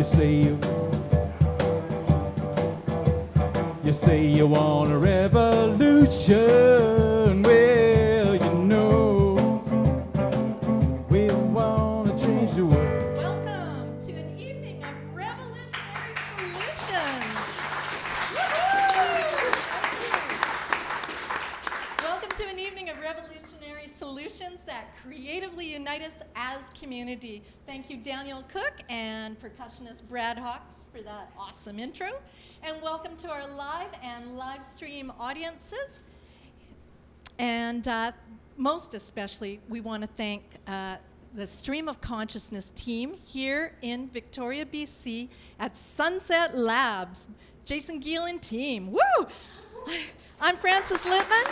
You say you want a revolution. Well, you know, we want to change the world. Welcome to an evening of revolutionary solutions. Welcome to an evening of revolutionary solutions that creatively unite us as community. Thank you, Daniel Cook and percussionist Brad Hawks, for that awesome intro. And welcome to our live and live stream audiences. And most especially, we want to thank the Stream of Consciousness team here in Victoria, BC at Sunset Labs. Jason Geelan team, woo! I'm Frances Littman.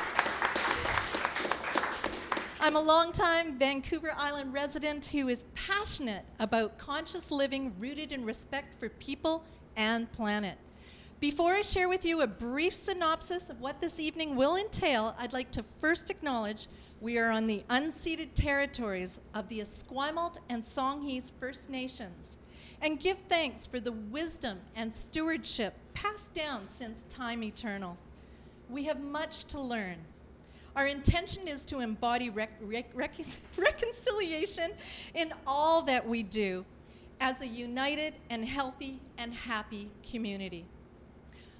I'm a longtime Vancouver Island resident who is passionate about conscious living rooted in respect for people and planet. Before I share with you a brief synopsis of what this evening will entail, I'd like to first acknowledge we are on the unceded territories of the Esquimalt and Songhees First Nations and give thanks for the wisdom and stewardship passed down since time eternal. We have much to learn. Our intention is to embody reconciliation in all that we do as a united and healthy and happy community.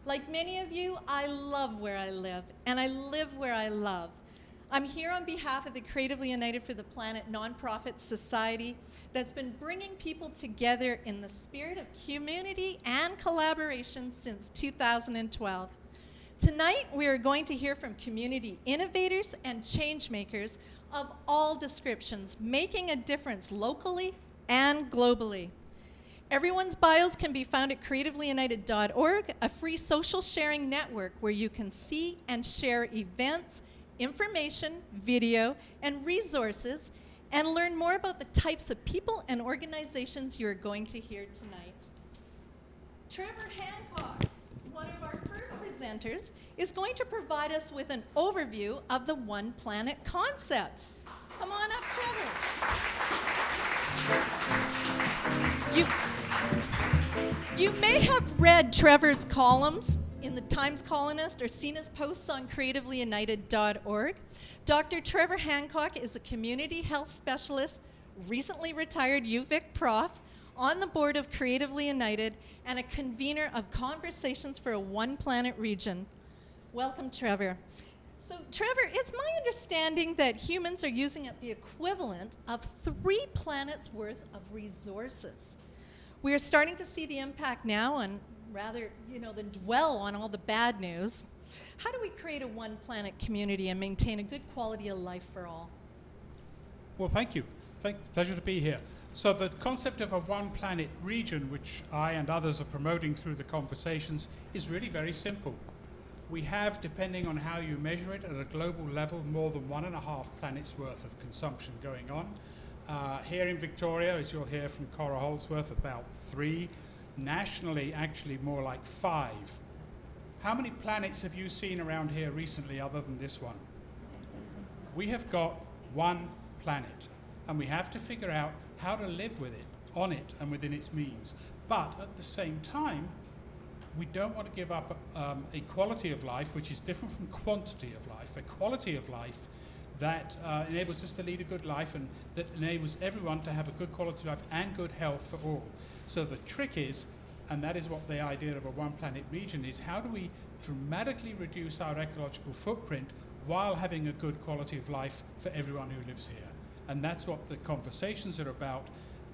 Like many of you, I love where I live, and I live where I love. I'm here on behalf of the Creatively United for the Planet nonprofit society that's been bringing people together in the spirit of community and collaboration since 2012. Tonight, we are going to hear from community innovators and change makers of all descriptions, making a difference locally and globally. Everyone's bios can be found at creativelyunited.org, a free social sharing network where you can see and share events, information, video, and resources, and learn more about the types of people and organizations you're going to hear tonight. Trevor Hancock, one of our first presenters, is going to provide us with an overview of the One Planet concept. Come on up, Trevor. You may have read Trevor's columns in the Times Colonist or seen his posts on creativelyunited.org. Dr. Trevor Hancock is a community health specialist, recently retired UVic prof, on the board of Creatively United, and a convener of Conversations for a One Planet region. Welcome, Trevor. So, Trevor, it's my understanding that humans are using up the equivalent of 3 planets worth of resources. We are starting to see the impact now and rather, than dwell on all the bad news. How do we create a one planet community and maintain a good quality of life for all? Well, thank you. Pleasure to be here. So the concept of a one planet region, which I and others are promoting through the conversations, is really very simple. We have, depending on how you measure it, at a global level, more than 1.5 planets worth of consumption going on. Here in Victoria, as you'll hear from Cora Holdsworth, about 3. Nationally, actually more like 5. How many planets have you seen around here recently other than this one? We have got one planet, and we have to figure out how to live with it, on it, and within its means. But at the same time, we don't want to give up a quality of life which is different from quantity of life, a quality of life that enables us to lead a good life and that enables everyone to have a good quality of life and good health for all. So the trick is, and that is what the idea of a one planet region is, how do we dramatically reduce our ecological footprint while having a good quality of life for everyone who lives here? And that's what the conversations are about.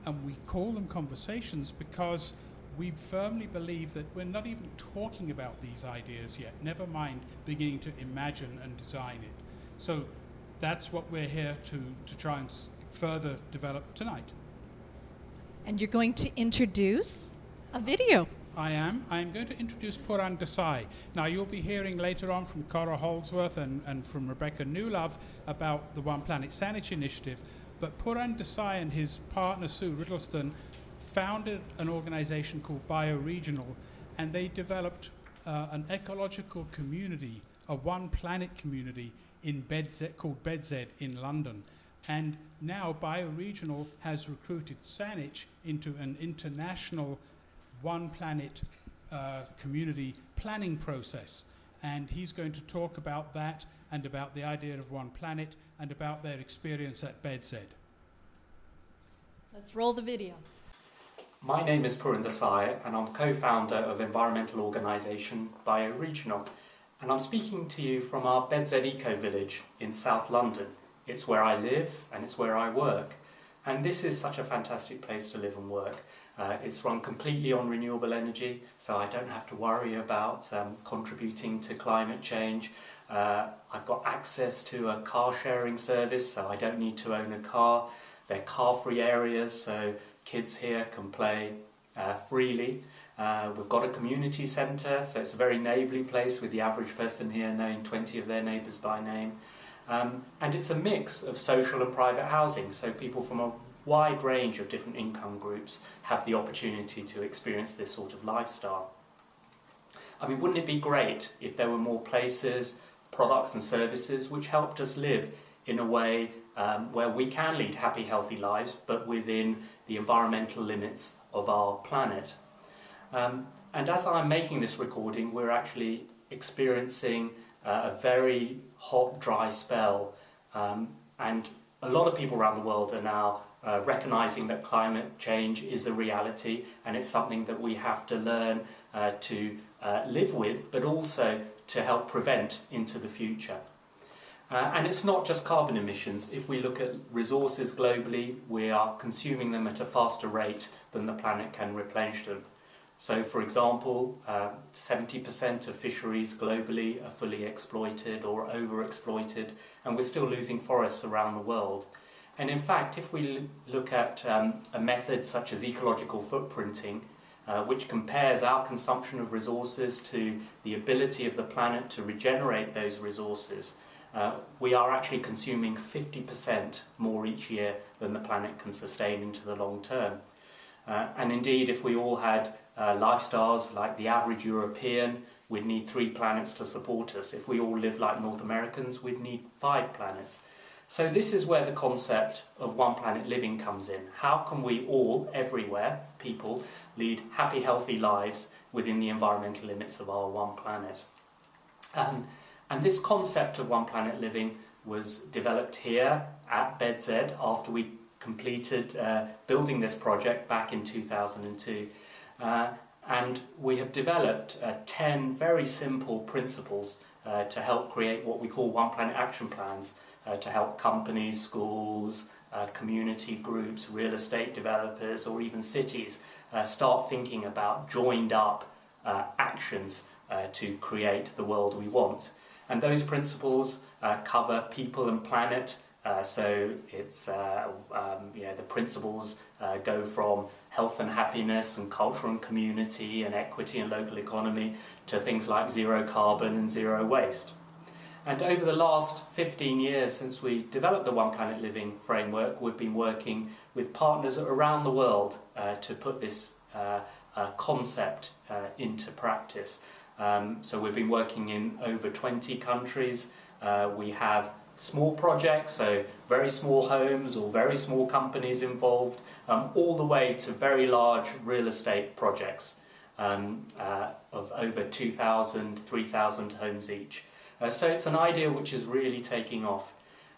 And we call them conversations because we firmly believe that we're not even talking about these ideas yet, never mind beginning to imagine and design it. So that's what we're here to try and further develop tonight. And you're going to introduce a video. I am going to introduce Puran Desai. Now, you'll be hearing later on from Cora Holdsworth and from Rebecca Newlove about the One Planet Saanich Initiative, but Puran Desai and his partner Sue Riddleston founded an organization called Bioregional, and they developed an ecological community, a One Planet community in called Bedzed in London. And now Bioregional has recruited Saanich into an international One Planet community planning process. And he's going to talk about that and about the idea of One Planet and about their experience at BedZ. Let's roll the video. My name is Purin Desai and I'm co-founder of environmental organisation Bioregional, and I'm speaking to you from our BedZ Eco Village in South London. It's where I live and it's where I work, and this is such a fantastic place to live and work. It's run completely on renewable energy, so I don't have to worry about contributing to climate change. I've got access to a car sharing service, so I don't need to own a car. They're car-free areas, so kids here can play freely. We've got a community centre, so it's a very neighbourly place with the average person here knowing 20 of their neighbours by name. And it's a mix of social and private housing, so people from a wide range of different income groups have the opportunity to experience this sort of lifestyle. I mean, wouldn't it be great if there were more places, products and services which helped us live in a way where we can lead happy, healthy lives, but within the environmental limits of our planet. And as I'm making this recording, we're actually experiencing a very hot, dry spell, and a lot of people around the world are now recognising that climate change is a reality, and it's something that we have to learn to live with, but also to help prevent into the future. And it's not just carbon emissions. If we look at resources globally, we are consuming them at a faster rate than the planet can replenish them. So, for example, 70% of fisheries globally are fully exploited or overexploited, and we're still losing forests around the world. And in fact, if we look at a method such as ecological footprinting, which compares our consumption of resources to the ability of the planet to regenerate those resources, we are actually consuming 50% more each year than the planet can sustain into the long term. And indeed, if we all had lifestyles like the average European, we'd need 3 planets to support us. If we all lived like North Americans, we'd need 5 planets. So this is where the concept of one planet living comes in. How can we all, everywhere, people, lead happy, healthy lives within the environmental limits of our one planet? And this concept of one planet living was developed here at BedZ after we completed building this project back in 2002. And we have developed 10 very simple principles to help create what we call One Planet Action Plans, to help companies, schools, community groups, real estate developers, or even cities start thinking about joined up actions to create the world we want. And those principles cover people and planet. So it's the principles go from health and happiness and culture and community and equity and local economy to things like zero carbon and zero waste. And over the last 15 years since we developed the One Planet Living framework, we've been working with partners around the world to put this concept into practice. So we've been working in over 20 countries. We have small projects, so very small homes or very small companies involved, all the way to very large real estate projects of over 2,000, 3,000 homes each. So it's an idea which is really taking off.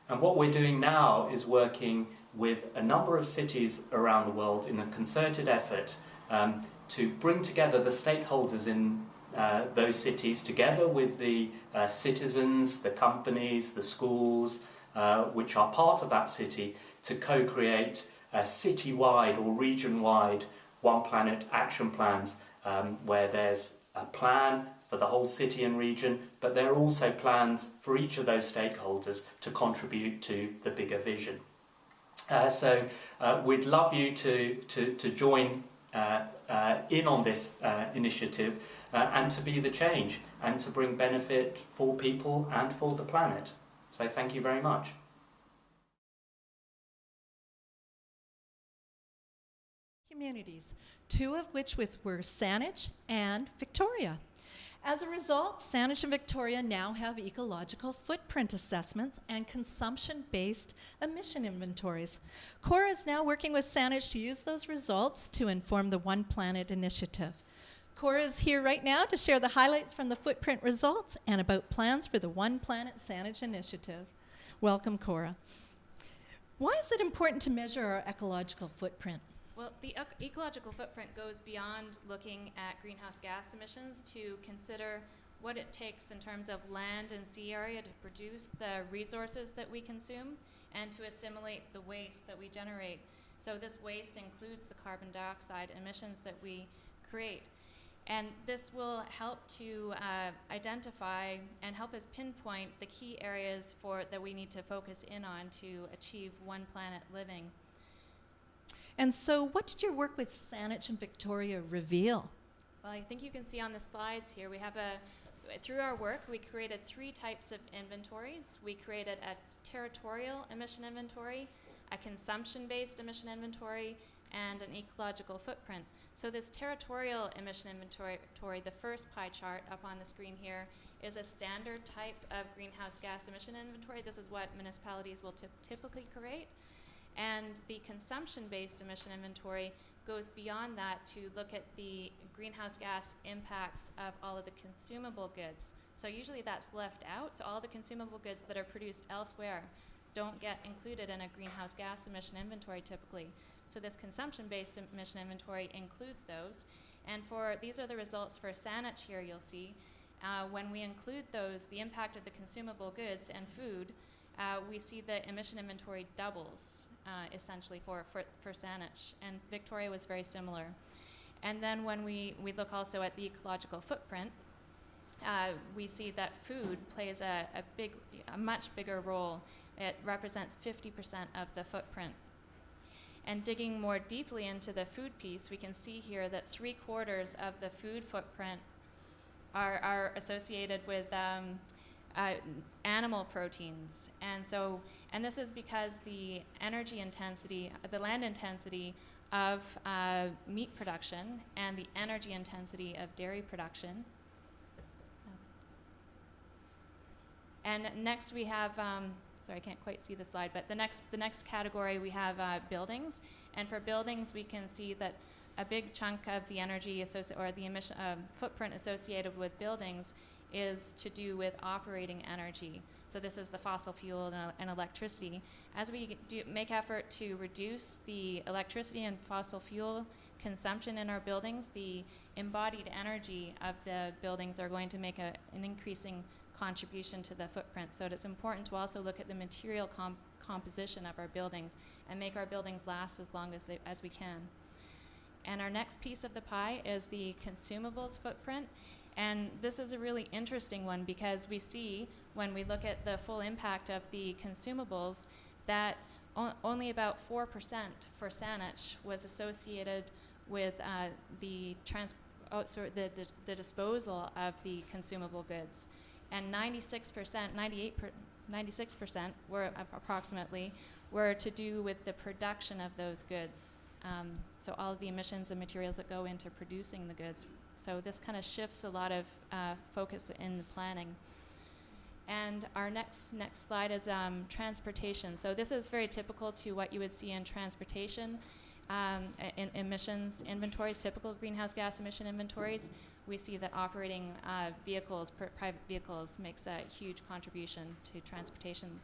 And what we're doing now is working with a number of cities around the world in a concerted effort to bring together the stakeholders in those cities together with the citizens, the companies, the schools, which are part of that city, to co-create city-wide or region-wide One Planet action plans where there's a plan for the whole city and region, but there are also plans for each of those stakeholders to contribute to the bigger vision. So we'd love you to join in on this initiative and to be the change and to bring benefit for people and for the planet. So thank you very much. Communities, 2 of which were Saanich and Victoria. As a result, Saanich and Victoria now have ecological footprint assessments and consumption-based emission inventories. Cora is now working with Saanich to use those results to inform the One Planet initiative. Cora is here right now to share the highlights from the footprint results and about plans for the One Planet Saanich initiative. Welcome, Cora. Why is it important to measure our ecological footprint? Well, the ecological footprint goes beyond looking at greenhouse gas emissions to consider what it takes in terms of land and sea area to produce the resources that we consume and to assimilate the waste that we generate. So this waste includes the carbon dioxide emissions that we create. And this will help to identify and help us pinpoint the key areas that we need to focus in on to achieve One Planet living. And so what did your work with Saanich and Victoria reveal? Well, I think you can see on the slides here, we have through our work, we created 3 types of inventories. We created a territorial emission inventory, a consumption-based emission inventory, and an ecological footprint. So this territorial emission inventory, the first pie chart up on the screen here, is a standard type of greenhouse gas emission inventory. This is what municipalities will typically create. And the consumption-based emission inventory goes beyond that to look at the greenhouse gas impacts of all of the consumable goods. So usually that's left out, so all the consumable goods that are produced elsewhere don't get included in a greenhouse gas emission inventory typically. So this consumption-based emission inventory includes those. And these are the results for Saanich here, you'll see. When we include those, the impact of the consumable goods and food, we see the emission inventory doubles. Essentially for Saanich, and Victoria was very similar. And then when we look also at the ecological footprint, we see that food plays a much bigger role. It represents 50% of the footprint. And digging more deeply into the food piece, we can see here that 3/4 of the food footprint are associated with animal proteins. And this is because the energy intensity, the land intensity of meat production and the energy intensity of dairy production. And next we have, sorry, I can't quite see the slide, but the next category we have buildings. And for buildings, we can see that a big chunk of the energy or the emission footprint associated with buildings is to do with operating energy. So this is the fossil fuel and electricity. As we make effort to reduce the electricity and fossil fuel consumption in our buildings, the embodied energy of the buildings are going to make an increasing contribution to the footprint. So it's important to also look at the material composition of our buildings and make our buildings last as long as we can. And our next piece of the pie is the consumables footprint. And this is a really interesting one because we see when we look at the full impact of the consumables that only about 4% for Saanich was associated with the disposal of the consumable goods. And 96% were approximately were to do with the production of those goods. So all of the emissions and materials that go into producing the goods. So this kind of shifts a lot of focus in the planning. And our next slide is transportation. So this is very typical to what you would see in transportation in emissions inventories, typical greenhouse gas emission inventories. We see that operating vehicles, private vehicles, makes a huge contribution to transportation.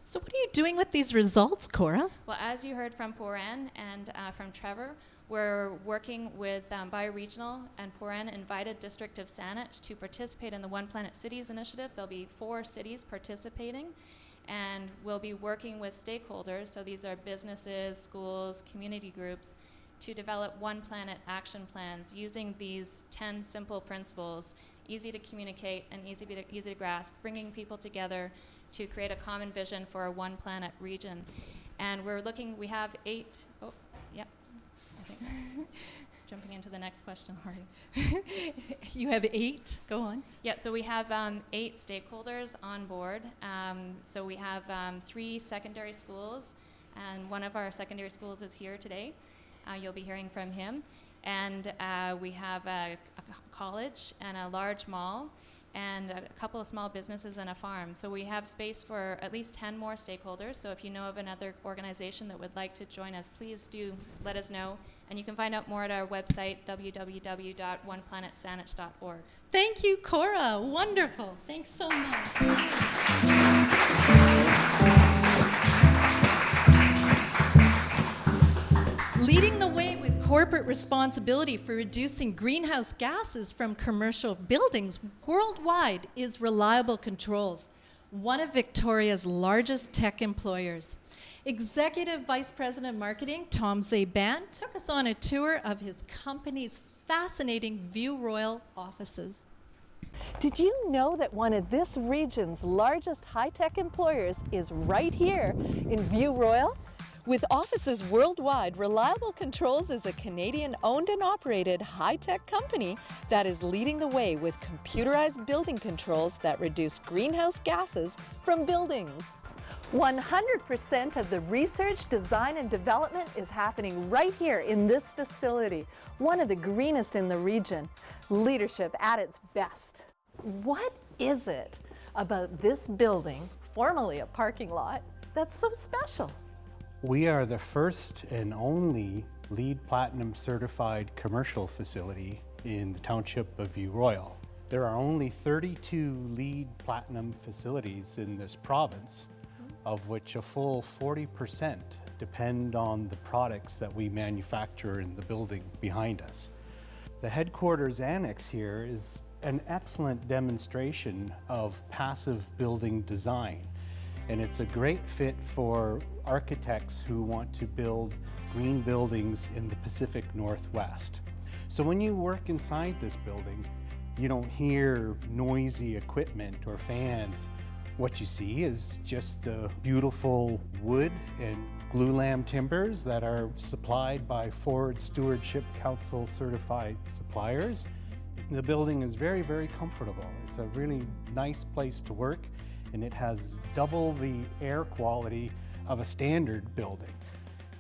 So what are you doing with these results, Cora? Well, as you heard from Poran and from Trevor, we're working with Bioregional, and Poran invited District of Saanich to participate in the One Planet Cities initiative. There'll be 4 cities participating, and we'll be working with stakeholders, so these are businesses, schools, community groups, to develop One Planet action plans using these 10 simple principles, easy to communicate and easy to grasp, bringing people together to create a common vision for a One Planet region. And we have 8, jumping into the next question, Hardy. You have 8, go on. Yeah, so we have 8 stakeholders on board. So we have 3 secondary schools, and one of our secondary schools is here today. You'll be hearing from him. And we have a college and a large mall and a couple of small businesses and a farm. So we have space for at least 10 more stakeholders. So if you know of another organization that would like to join us, please do let us know. And you can find out more at our website, www.oneplanetsaanich.org. Thank you, Cora. Wonderful. Thanks so much. Leading the way with corporate responsibility for reducing greenhouse gases from commercial buildings worldwide is Reliable Controls, one of Victoria's largest tech employers. Executive Vice President of Marketing, Tom Zaban, took us on a tour of his company's fascinating View Royal offices. Did you know that one of this region's largest high-tech employers is right here in View Royal? With offices worldwide, Reliable Controls is a Canadian-owned and operated high-tech company that is leading the way with computerized building controls that reduce greenhouse gases from buildings. 100% of the research, design, and development is happening right here in this facility, one of the greenest in the region. Leadership at its best. What is it about this building, formerly a parking lot, that's so special? We are the first and only LEED Platinum certified commercial facility in the township of View Royal. There are only 32 LEED Platinum facilities in this province, of which a full 40% depend on the products that we manufacture in the building behind us. The headquarters annex here is an excellent demonstration of passive building design. And it's a great fit for architects who want to build green buildings in the Pacific Northwest. So when you work inside this building, you don't hear noisy equipment or fans. What you see is just the beautiful wood and glulam timbers that are supplied by Ford Stewardship Council certified suppliers. The building is very, very comfortable. It's a really nice place to work, and it has double the air quality of a standard building.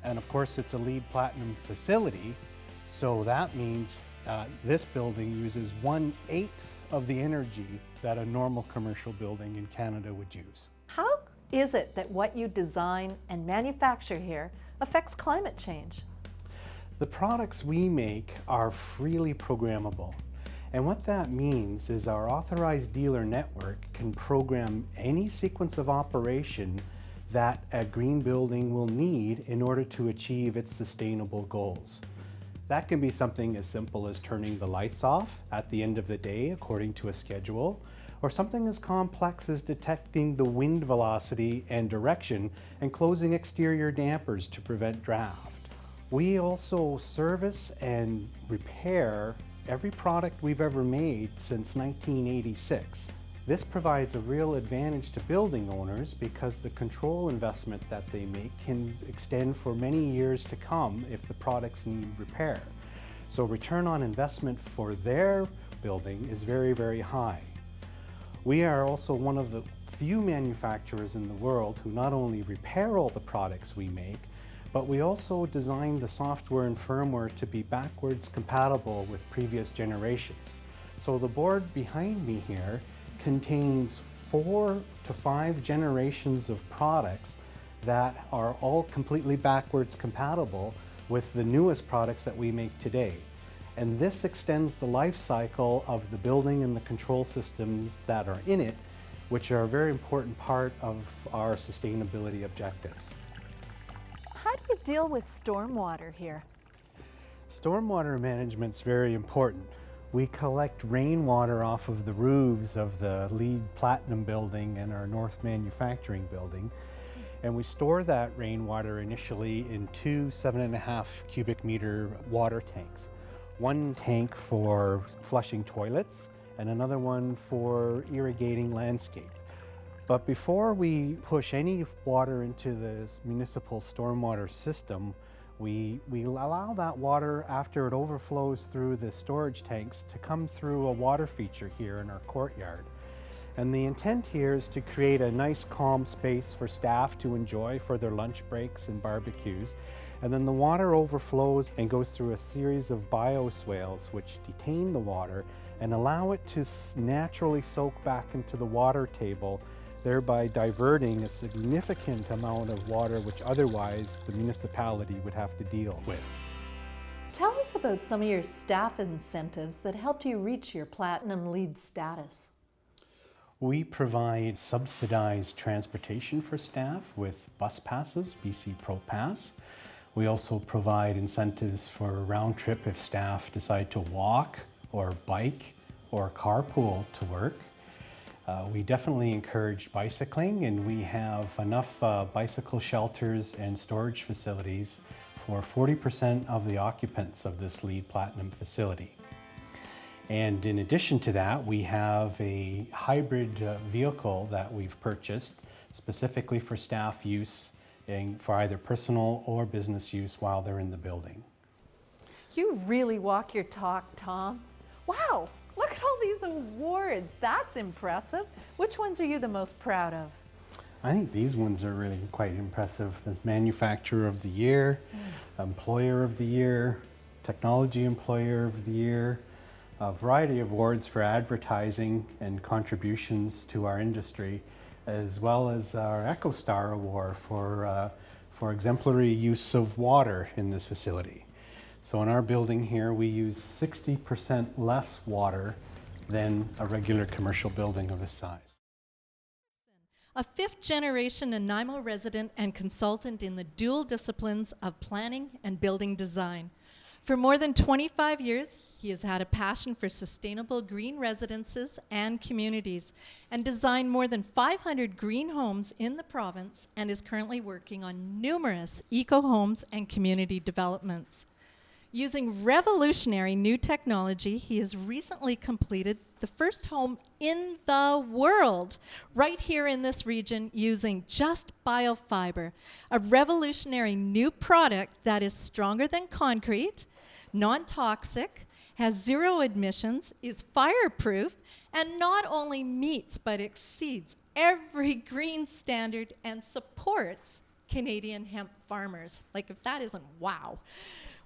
And of course, it's a LEED Platinum facility, so that means this building uses 1/8 of the energy that a normal commercial building in Canada would use. How is it that what you design and manufacture here affects climate change? The products we make are freely programmable. And what that means is our authorized dealer network can program any sequence of operation that a green building will need in order to achieve its sustainable goals. That can be something as simple as turning the lights off at the end of the day according to a schedule, or something as complex as detecting the wind velocity and direction and closing exterior dampers to prevent draft. We also service and repair every product we've ever made since 1986. This provides a real advantage to building owners because the control investment that they make can extend for many years to come if the products need repair. So return on investment for their building is very, very high. We are also one of the few manufacturers in the world who not only repair all the products we make, but we also design the software and firmware to be backwards compatible with previous generations. So the board behind me here contains 4 to 5 generations of products that are all completely backwards compatible with the newest products that we make today. And this extends the life cycle of the building and the control systems that are in it, which are a very important part of our sustainability objectives. How do you deal with stormwater here? Stormwater management's very important. We collect rainwater off of the roofs of the LEED Platinum building and our North Manufacturing building. And we store that rainwater initially in 2 7.5 cubic meter water tanks. One tank for flushing toilets and another one for irrigating landscape. But before we push any water into the municipal stormwater system, we allow that water, after it overflows through the storage tanks, to come through a water feature here in our courtyard. And the intent here is to create a nice calm space for staff to enjoy for their lunch breaks and barbecues. And then the water overflows and goes through a series of bioswales which detain the water and allow it to naturally soak back into the water table, thereby diverting a significant amount of water which otherwise the municipality would have to deal with. Tell us about some of your staff incentives that helped you reach your Platinum LEED status. We provide subsidized transportation for staff with bus passes, BC Pro Pass. We also provide incentives for a round trip if staff decide to walk or bike or carpool to work. We definitely encourage bicycling, and we have enough bicycle shelters and storage facilities for 40% of the occupants of this LEED Platinum facility. And in addition to that, we have a hybrid vehicle that we've purchased specifically for staff use and for either personal or business use while they're in the building. You really walk your talk, Tom. Wow, look at all these awards. That's impressive. Which ones are you the most proud of? I think these ones are really quite impressive. As Manufacturer of the Year, Employer of the Year, Technology Employer of the Year, a variety of awards for advertising and contributions to our industry, as well as our EcoStar Award for exemplary use of water in this facility. So in our building here, we use 60% less water than a regular commercial building of this size. A fifth-generation Nanaimo resident and consultant in the dual disciplines of planning and building design. For more than 25 years, he has had a passion for sustainable green residences and communities and designed more than 500 green homes in the province and is currently working on numerous eco-homes and community developments. Using revolutionary new technology, he has recently completed the first home in the world right here in this region using just biofiber, a revolutionary new product that is stronger than concrete, non-toxic, has zero emissions, is fireproof, and not only meets but exceeds every green standard and supports Canadian hemp farmers. Like, if that isn't wow.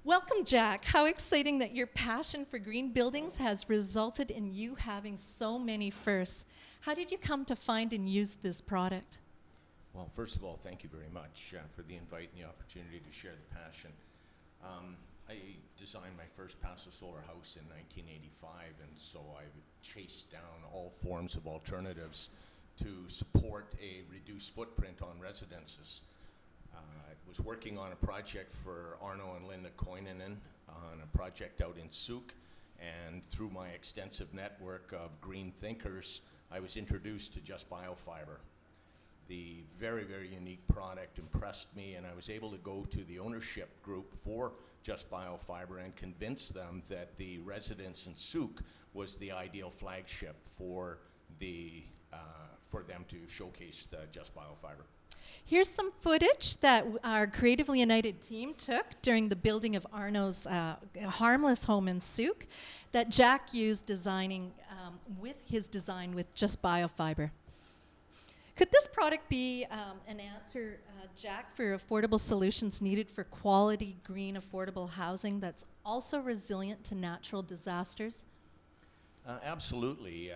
Welcome, Jack. How exciting that your passion for green buildings has resulted in you having so many firsts. How did you come to find and use this product? Well, first of all, thank you very much for the invite and the opportunity to share the passion. I designed my first passive solar house in 1985, and so I chased down all forms of alternatives to support a reduced footprint on residences. I was working on a project for Arno and Linda Koininen on a project out in Souk, and through my extensive network of green thinkers, I was introduced to Just Biofiber. The very, very unique product impressed me, and I was able to go to the ownership group for Just Biofiber and convince them that the residence in Souk was the ideal flagship for them to showcase the Just Biofiber. Here's some footage that our Creatively United team took during the building of Arno's harmless home in Souk that Jack used designing with his design with Just Biofiber. Could this product be an answer, Jack, for affordable solutions needed for quality, green, affordable housing that's also resilient to natural disasters? Absolutely.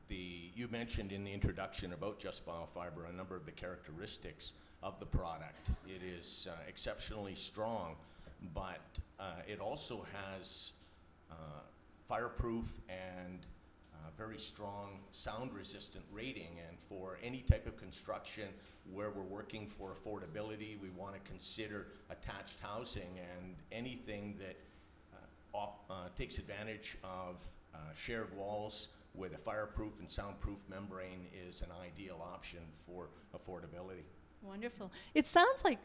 You mentioned in the introduction about Just Biofiber a number of the characteristics of the product. It is exceptionally strong, but it also has fireproof and very strong sound resistant rating, and for any type of construction where we're working for affordability, we want to consider attached housing, and anything that takes advantage of shared walls with a fireproof and soundproof membrane is an ideal option for affordability. Wonderful. It sounds like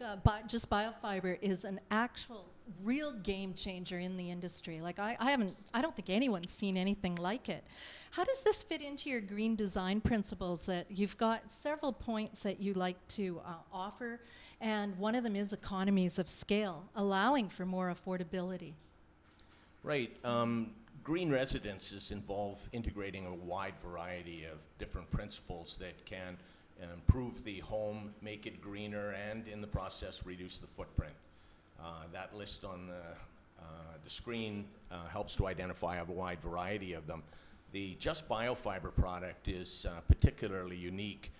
Just Biofiber is an actual real game changer in the industry. Like I don't think anyone's seen anything like it. How does this fit into your green design principles? That you've got several points that you like to offer, and one of them is economies of scale, allowing for more affordability. Right. green residences involve integrating a wide variety of different principles that can improve the home, make it greener, and in the process reduce the footprint. That list on the screen helps to identify a wide variety of them. The Just Biofiber product is particularly unique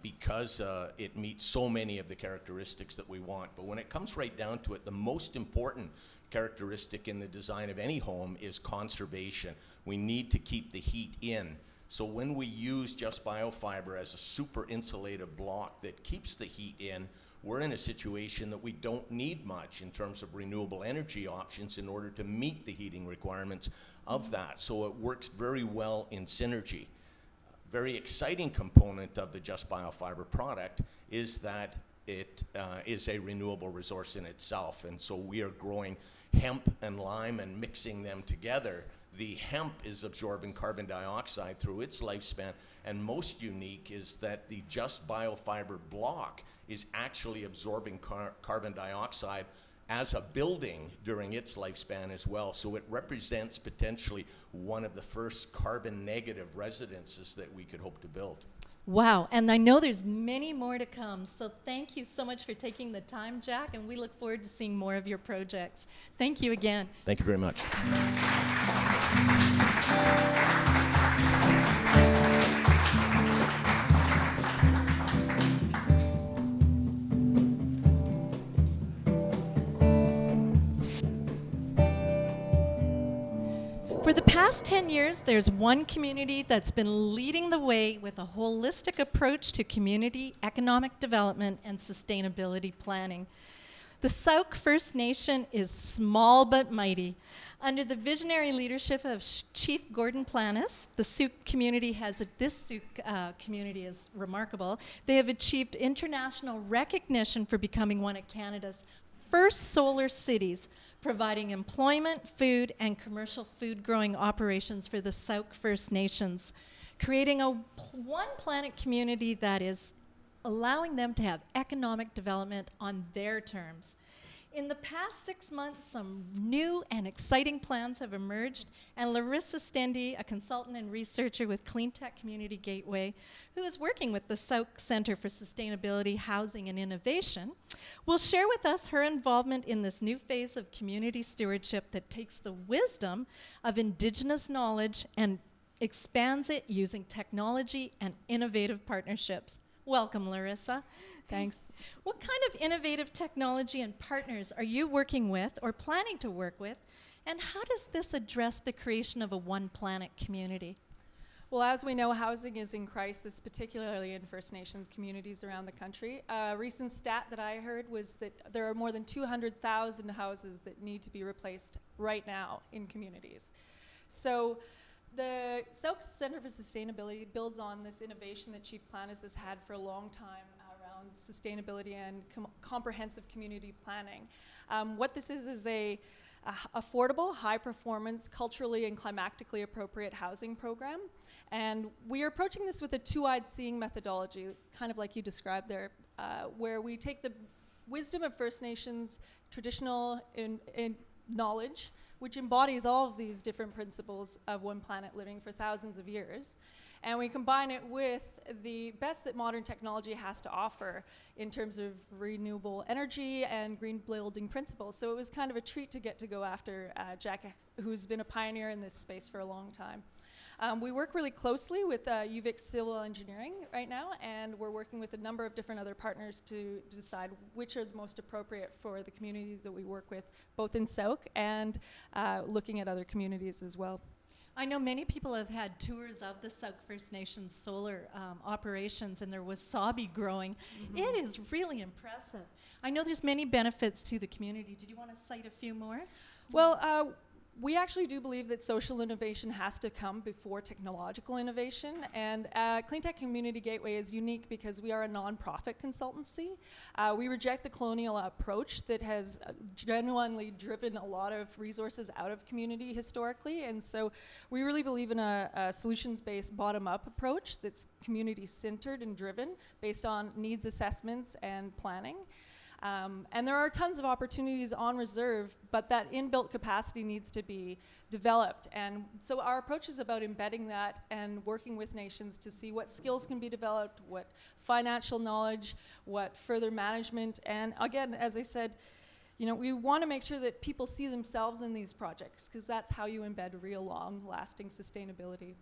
because it meets so many of the characteristics that we want. But when it comes right down to it, the most important characteristic in the design of any home is conservation. We need to keep the heat in. So when we use Just Biofiber as a super insulative block that keeps the heat in, we're in a situation that we don't need much in terms of renewable energy options in order to meet the heating requirements of that. So it works very well in synergy. Very exciting component of the Just Biofiber product is that it is a renewable resource in itself. And so we are growing hemp and lime and mixing them together. The hemp is absorbing carbon dioxide through its lifespan, and most unique is that the Just Biofiber block is actually absorbing carbon dioxide as a building during its lifespan as well. So it represents potentially one of the first carbon negative residences that we could hope to build. Wow, and I know there's many more to come, so thank you so much for taking the time, Jack, and we look forward to seeing more of your projects. Thank you again. Thank you very much. For the past 10 years, there's one community that's been leading the way with a holistic approach to community economic development and sustainability planning. The Sauk First Nation is small but mighty. Under the visionary leadership of Chief Gordon Planis, the Sauk community community is remarkable. They have achieved international recognition for becoming one of Canada's first solar cities, providing employment, food, and commercial food growing operations for the Sauk First Nations, creating a one planet community that is allowing them to have economic development on their terms. In the past 6 months, some new and exciting plans have emerged, and Larissa Stendy, a consultant and researcher with Clean Tech Community Gateway, who is working with the Sauk Centre for Sustainability, Housing and Innovation, will share with us her involvement in this new phase of community stewardship that takes the wisdom of Indigenous knowledge and expands it using technology and innovative partnerships. Welcome, Larissa. Thanks. What kind of innovative technology and partners are you working with or planning to work with, and how does this address the creation of a one planet community? Well, as we know, housing is in crisis, particularly in First Nations communities around the country. A recent stat that I heard was that there are more than 200,000 houses that need to be replaced right now in communities. So the Sauk Centre for Sustainability builds on this innovation that Chief Planis has had for a long time around sustainability and comprehensive community planning. What this is a affordable, high-performance, culturally and climatically appropriate housing program. And we are approaching this with a two-eyed seeing methodology, kind of like you described there, where we take the wisdom of First Nations traditional knowledge, which embodies all of these different principles of one planet living for thousands of years. And we combine it with the best that modern technology has to offer in terms of renewable energy and green building principles. So it was kind of a treat to get to go after Jack, who's been a pioneer in this space for a long time. We work really closely with UVic Civil Engineering right now, and we're working with a number of different other partners to decide which are the most appropriate for the communities that we work with, both in Sauk and looking at other communities as well. I know many people have had tours of the Sauk First Nations solar operations and their wasabi growing. Mm-hmm. It is really impressive. I know there's many benefits to the community. Did you want to cite a few more? Well, we actually do believe that social innovation has to come before technological innovation, and Clean Tech Community Gateway is unique because we are a nonprofit consultancy. We reject the colonial approach that has genuinely driven a lot of resources out of community historically, and so we really believe in a solutions-based bottom-up approach that's community-centered and driven based on needs assessments and planning. And there are tons of opportunities on reserve, but that inbuilt capacity needs to be developed. And so our approach is about embedding that and working with nations to see what skills can be developed, what financial knowledge, what further management. And again, as I said, you know, we want to make sure that people see themselves in these projects, because that's how you embed real long-lasting sustainability.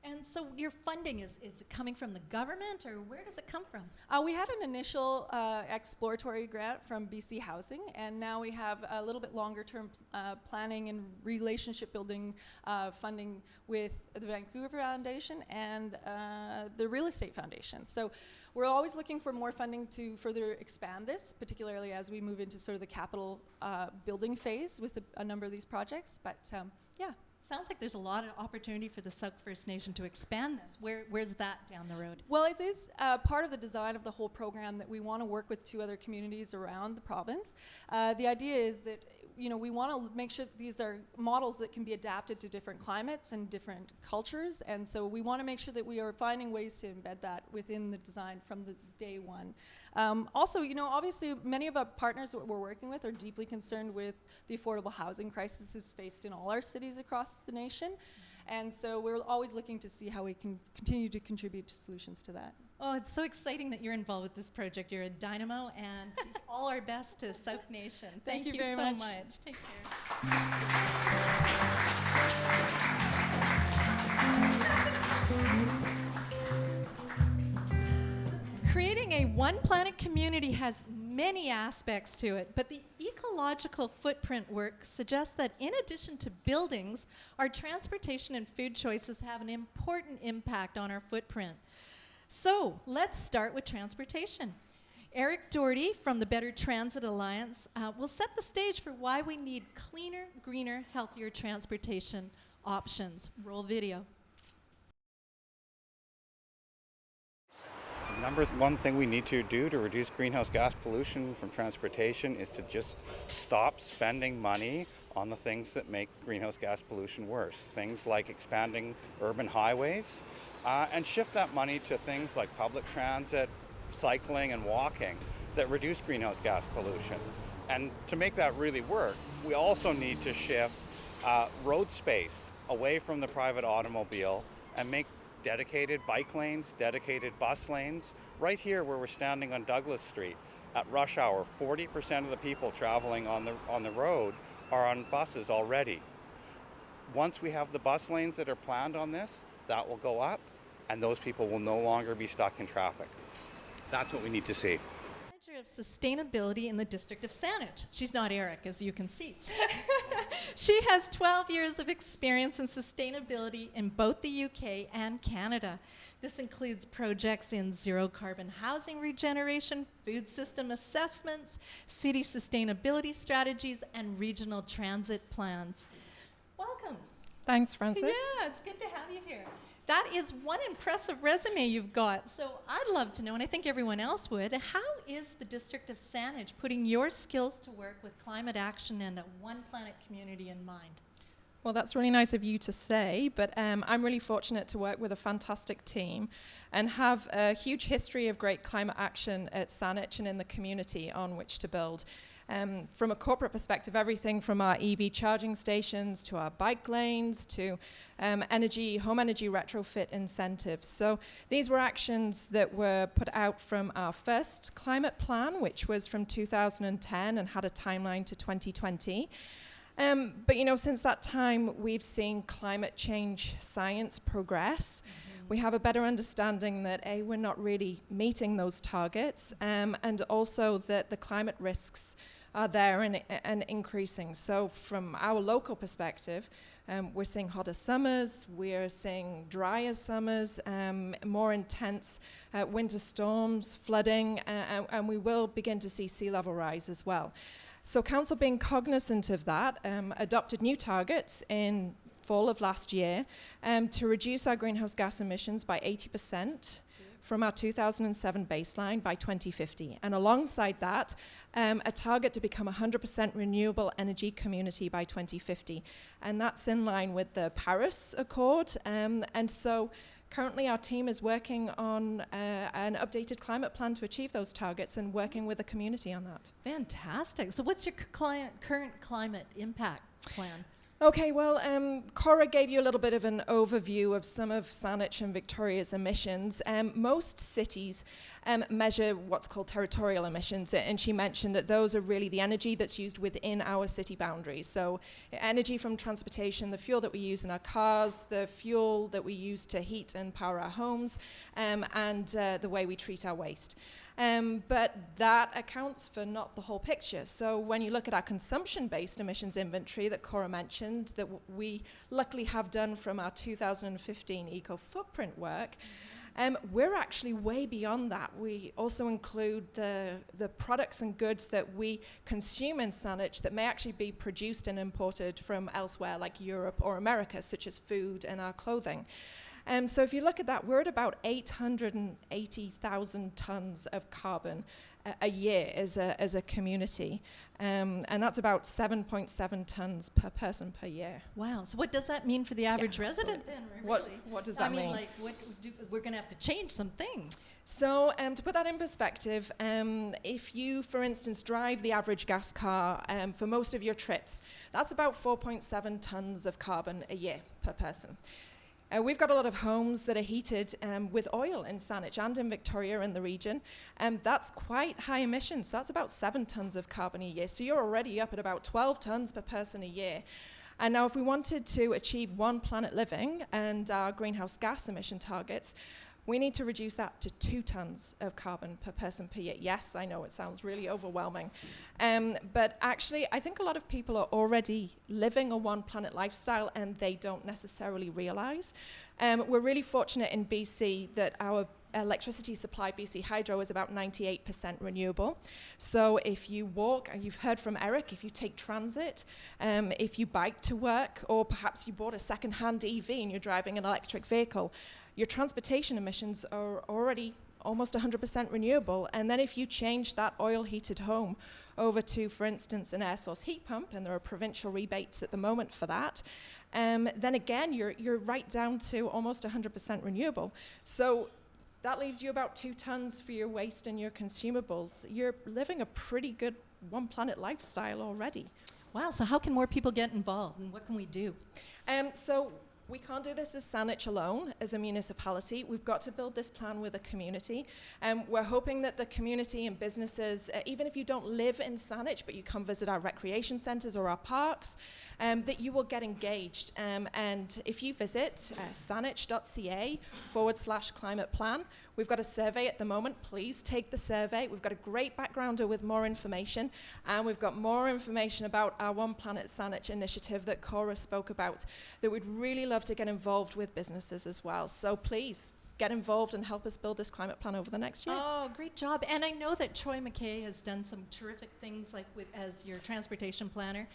And so your funding, is it coming from the government, or where does it come from? We had an initial exploratory grant from BC Housing, and now we have a little bit longer term planning and relationship building funding with the Vancouver Foundation and the Real Estate Foundation. So we're always looking for more funding to further expand this, particularly as we move into sort of the capital building phase with a number of these projects. But yeah. Sounds like there's a lot of opportunity for the Sauk First Nation to expand this. Where's that down the road? Well, it is part of the design of the whole program that we want to work with 2 other communities around the province. The idea is that, you know, we want to make sure that these are models that can be adapted to different climates and different cultures, and so we want to make sure that we are finding ways to embed that within the design from the day one. Also, you know, obviously many of our partners that we're working with are deeply concerned with the affordable housing crisis faced in all our cities across the nation, and so we're always looking to see how we can continue to contribute to solutions to that. Oh, it's so exciting that you're involved with this project. You're a dynamo, and all our best to Sauk Nation. Thank you very so much. Take care. Creating a One Planet community has many aspects to it, but the ecological footprint work suggests that in addition to buildings, our transportation and food choices have an important impact on our footprint. So let's start with transportation. Eric Doherty from the Better Transit Alliance will set the stage for why we need cleaner, greener, healthier transportation options. Roll video. Number one thing we need to do to reduce greenhouse gas pollution from transportation is to just stop spending money on the things that make greenhouse gas pollution worse. Things like expanding urban highways, and shift that money to things like public transit, cycling, and walking that reduce greenhouse gas pollution. And to make that really work, we also need to shift road space away from the private automobile and make dedicated bike lanes, dedicated bus lanes. Right here where we're standing on Douglas Street at rush hour, 40% of the people traveling on the road are on buses already. Once we have the bus lanes that are planned on this, that will go up and those people will no longer be stuck in traffic. That's what we need to see. Manager of Sustainability in the District of Saanich. She's not Eric, as you can see. She has 12 years of experience in sustainability in both the UK and Canada. This includes projects in zero carbon housing regeneration, food system assessments, city sustainability strategies, and regional transit plans. Welcome. Thanks, Frances. Yeah, it's good to have you here. That is one impressive resume you've got. So I'd love to know, and I think everyone else would, how is the District of Saanich putting your skills to work with climate action and a One Planet community in mind? Well, that's really nice of you to say, but I'm really fortunate to work with a fantastic team and have a huge history of great climate action at Saanich and in the community on which to build. From a corporate perspective, everything from our EV charging stations to our bike lanes to home energy retrofit incentives. So these were actions that were put out from our first climate plan, which was from 2010 and had a timeline to 2020. But you know, since that time, we've seen climate change science progress. We have a better understanding that A, we're not really meeting those targets, and also that the climate risks are there and increasing. So from our local perspective, we're seeing hotter summers, we're seeing drier summers, more intense winter storms, flooding, and we will begin to see sea level rise as well. So Council, being cognizant of that, adopted new targets in fall of last year to reduce our greenhouse gas emissions by 80% from our 2007 baseline by 2050. And alongside that, a target to become a 100% renewable energy community by 2050. And that's in line with the Paris Accord. And so currently our team is working on an updated climate plan to achieve those targets and working with the community on that. Fantastic. So what's your current climate impact plan? Okay, well, Cora gave you a little bit of an overview of some of Saanich and Victoria's emissions. Most cities measure what's called territorial emissions, and she mentioned that those are really the energy that's used within our city boundaries. So energy from transportation, the fuel that we use in our cars, the fuel that we use to heat and power our homes, and the way we treat our waste. But that accounts for not the whole picture. So when you look at our consumption-based emissions inventory that Cora mentioned, that we luckily have done from our 2015 eco-footprint work, we're actually way beyond that. We also include the products and goods that we consume in Saanich that may actually be produced and imported from elsewhere, like Europe or America, such as food and our clothing. So if you look at that, we're at about 880,000 tons of carbon a year as a community. And that's about 7.7 tons per person per year. Wow. So what does that mean for the average resident then? What does that mean? I mean, like, we're going to have to change some things. So to put that in perspective, if you, for instance, drive the average gas car for most of your trips, that's about 4.7 tons of carbon a year per person. We've got a lot of homes that are heated with oil in Saanich and in Victoria in the region. That's quite high emissions, so that's about 7 tons of carbon a year. So you're already up at about 12 tons per person a year. And now if we wanted to achieve One Planet Living and our greenhouse gas emission targets, we need to reduce that to 2 tons of carbon per person per year. Yes, I know it sounds really overwhelming. But actually, I think a lot of people are already living a one planet lifestyle and they don't necessarily realize. We're really fortunate in BC that our electricity supply, BC Hydro, is about 98% renewable. So if you walk, and you've heard from Eric, if you take transit, if you bike to work, or perhaps you bought a second-hand EV and you're driving an electric vehicle, your transportation emissions are already almost 100% renewable. And then if you change that oil-heated home over to, for instance, an air source heat pump, and there are provincial rebates at the moment for that, then again, you're right down to almost 100% renewable. So that leaves you about 2 tons for your waste and your consumables. You're living a pretty good one planet lifestyle already. Wow, so how can more people get involved and what can we do? So we can't do this as Saanich alone, as a municipality. We've got to build this plan with a community. We're hoping that the community and businesses, even if you don't live in Saanich, but you come visit our recreation centres or our parks, that you will get engaged. And if you visit saanich.ca/climate plan, we've got a survey at the moment. Please take the survey. We've got a great backgrounder with more information, and we've got more information about our One Planet Saanich initiative that Cora spoke about that we'd really love to get involved with businesses as well. So please get involved and help us build this climate plan over the next year. Oh, great job. And I know that Troy McKay has done some terrific things like as your transportation planner.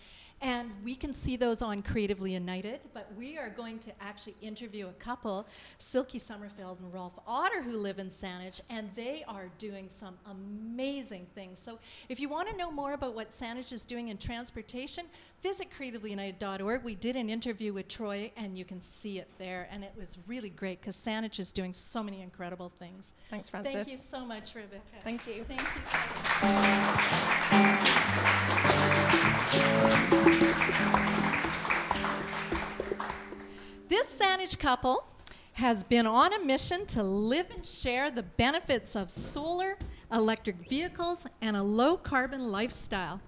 And we can see those on Creatively United, but we are going to actually interview a couple, Silke Sommerfeld and Rolf Otter, who live in Saanich, and they are doing some amazing things. So if you want to know more about what Saanich is doing in transportation, visit creativelyunited.org. We did an interview with Troy, and you can see it there, and it was really great because Saanich is doing so many incredible things. Thanks, Frances. Thank you so much, Rebecca. Thank you. Thank you. This Saanich couple has been on a mission to live and share the benefits of solar, electric vehicles, and a low-carbon lifestyle.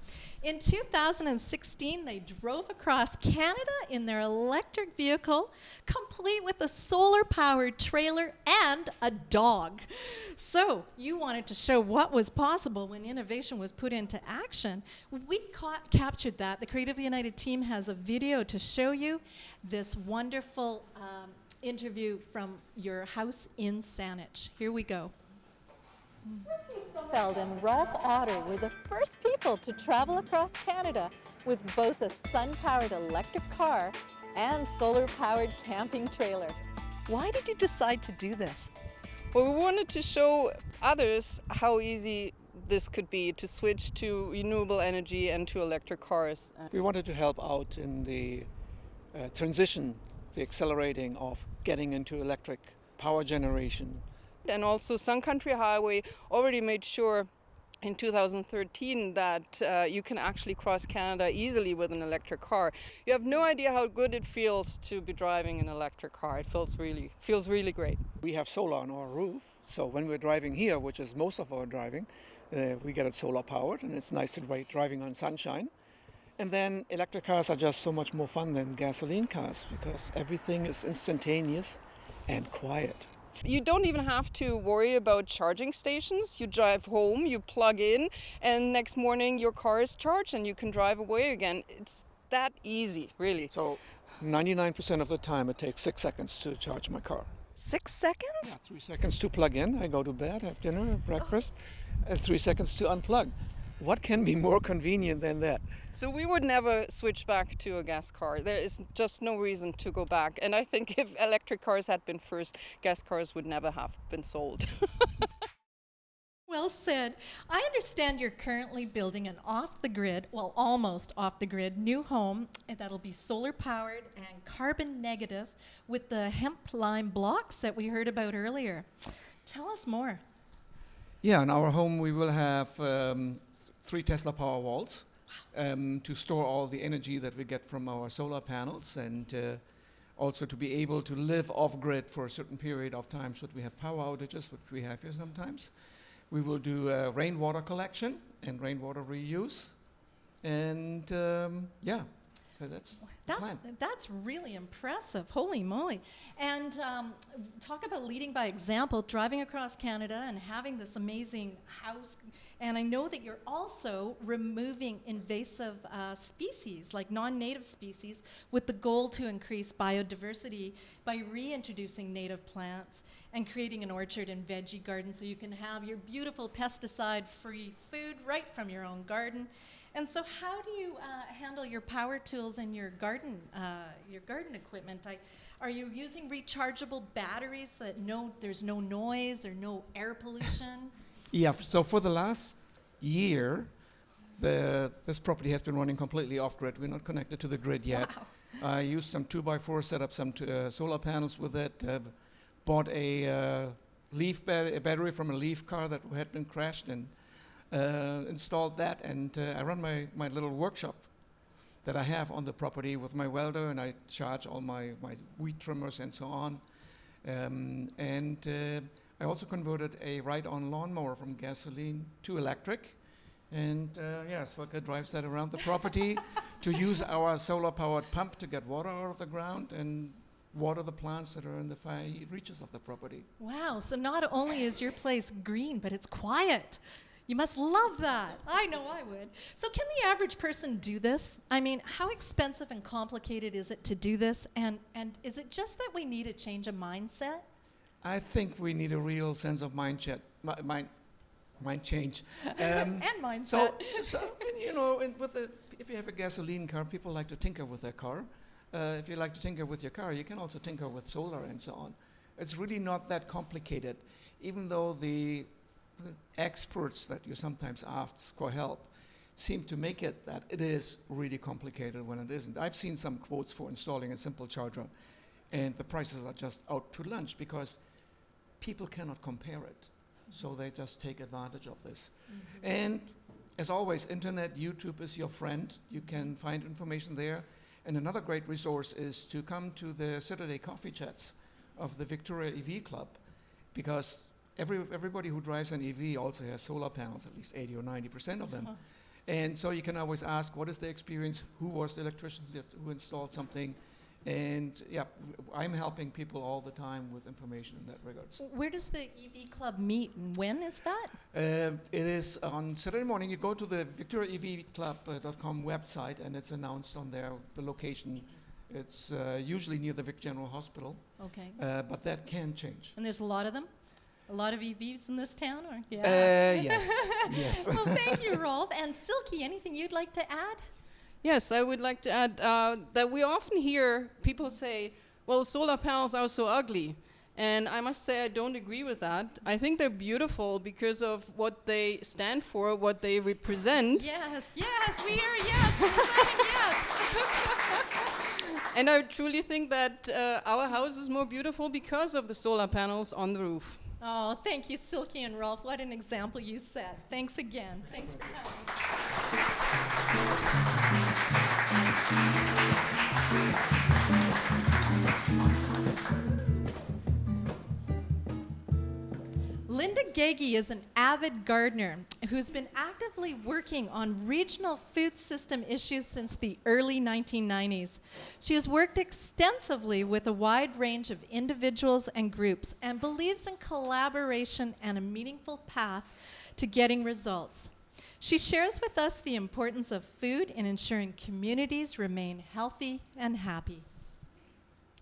In 2016, they drove across Canada in their electric vehicle, complete with a solar-powered trailer and a dog. So you wanted to show what was possible when innovation was put into action. We captured that. The Creatively United team has a video to show you this wonderful interview from your house in Saanich. Here we go. Feld and Rolf Otter were the first people to travel across Canada with both a sun-powered electric car and solar-powered camping trailer. Why did you decide to do this? Well, we wanted to show others how easy this could be to switch to renewable energy and to electric cars. We wanted to help out in the transition, the accelerating of getting into electric power generation. And also Sun Country Highway already made sure in 2013 that you can actually cross Canada easily with an electric car. You have no idea how good it feels to be driving an electric car. It feels really great. We have solar on our roof, so when we're driving here, which is most of our driving, we get it solar powered, and it's nice to be driving on sunshine. And then electric cars are just so much more fun than gasoline cars because everything is instantaneous and quiet. You don't even have to worry about charging stations. You drive home, you plug in, and next morning your car is charged and you can drive away again. It's that easy, really. So 99% of the time it takes 6 seconds to charge my car. 6 seconds? Yeah, 3 seconds to plug in, I go to bed, have dinner, breakfast, and 3 seconds to unplug. What can be more convenient than that? So we would never switch back to a gas car. There is just no reason to go back. And I think if electric cars had been first, gas cars would never have been sold. Well said. I understand you're currently building an off-the-grid, well, almost off-the-grid, new home that'll be solar-powered and carbon-negative with the hemp lime blocks that we heard about earlier. Tell us more. Yeah, in our home we will have 3 Tesla Powerwalls to store all the energy that we get from our solar panels, and also to be able to live off-grid for a certain period of time should we have power outages, which we have here sometimes. We will do rainwater collection and rainwater reuse, and yeah, so that's the plan. That's really impressive. Holy moly. And talk about leading by example, driving across Canada and having this amazing house. And I know that you're also removing invasive species, like non-native species, with the goal to increase biodiversity by reintroducing native plants and creating an orchard and veggie garden so you can have your beautiful pesticide-free food right from your own garden. And so how do you handle your power tools and your garden equipment? Are you using rechargeable batteries so that there's no noise or no air pollution? Yeah, so for the last year, this property has been running completely off-grid. We're not connected to the grid yet. Wow. I used some 2x4, set up some solar panels with it, bought a battery from a Leaf car that had been crashed, and installed that, and I run my little workshop that I have on the property with my welder, and I charge all my weed trimmers and so on. I also converted a ride-on lawnmower from gasoline to electric, and Silke drives that around the property to use our solar-powered pump to get water out of the ground and water the plants that are in the fire reaches of the property. Wow, so not only is your place green, but it's quiet. You must love that. I know I would. So can the average person do this? I mean, how expensive and complicated is it to do this? And is it just that we need a change of mindset? I think we need a real sense of mind change. And mindset. So if you have a gasoline car, people like to tinker with their car. If you like to tinker with your car, you can also tinker with solar and so on. It's really not that complicated, even though the experts that you sometimes ask for help seem to make it that it is really complicated when it isn't. I've seen some quotes for installing a simple charger, and the prices are just out to lunch because people cannot compare it. So they just take advantage of this. Mm-hmm. And as always, internet, YouTube is your friend. You can find information there. And another great resource is to come to the Saturday coffee chats of the Victoria EV Club, because everybody who drives an EV also has solar panels, at least 80 or 90% of them. Uh-huh. And so you can always ask, what is the experience? Who was the electrician who installed something? And yeah, I'm helping people all the time with information in that regards. Where does the EV Club meet, and when is that? It is on Saturday morning. You go to the victoriaevclub.com website, and it's announced on there, the location. It's usually near the Vic General Hospital. Okay. But that can change. And there's a lot of them? A lot of EVs in this town? Or? Yeah. Yes. Yes. Well, thank you, Rolf. And Silke, anything you'd like to add? Yes, I would like to add that we often hear people say, well, solar panels are so ugly. And I must say I don't agree with that. I think they're beautiful because of what they stand for, what they represent. Yes, we hear yes. Yes. And I truly think that our house is more beautiful because of the solar panels on the roof. Oh, thank you, Silke and Rolf. What an example you set. Thanks again. Thanks for Linda Gagey is an avid gardener who's been actively working on regional food system issues since the early 1990s. She has worked extensively with a wide range of individuals and groups and believes in collaboration and a meaningful path to getting results. She shares with us the importance of food in ensuring communities remain healthy and happy.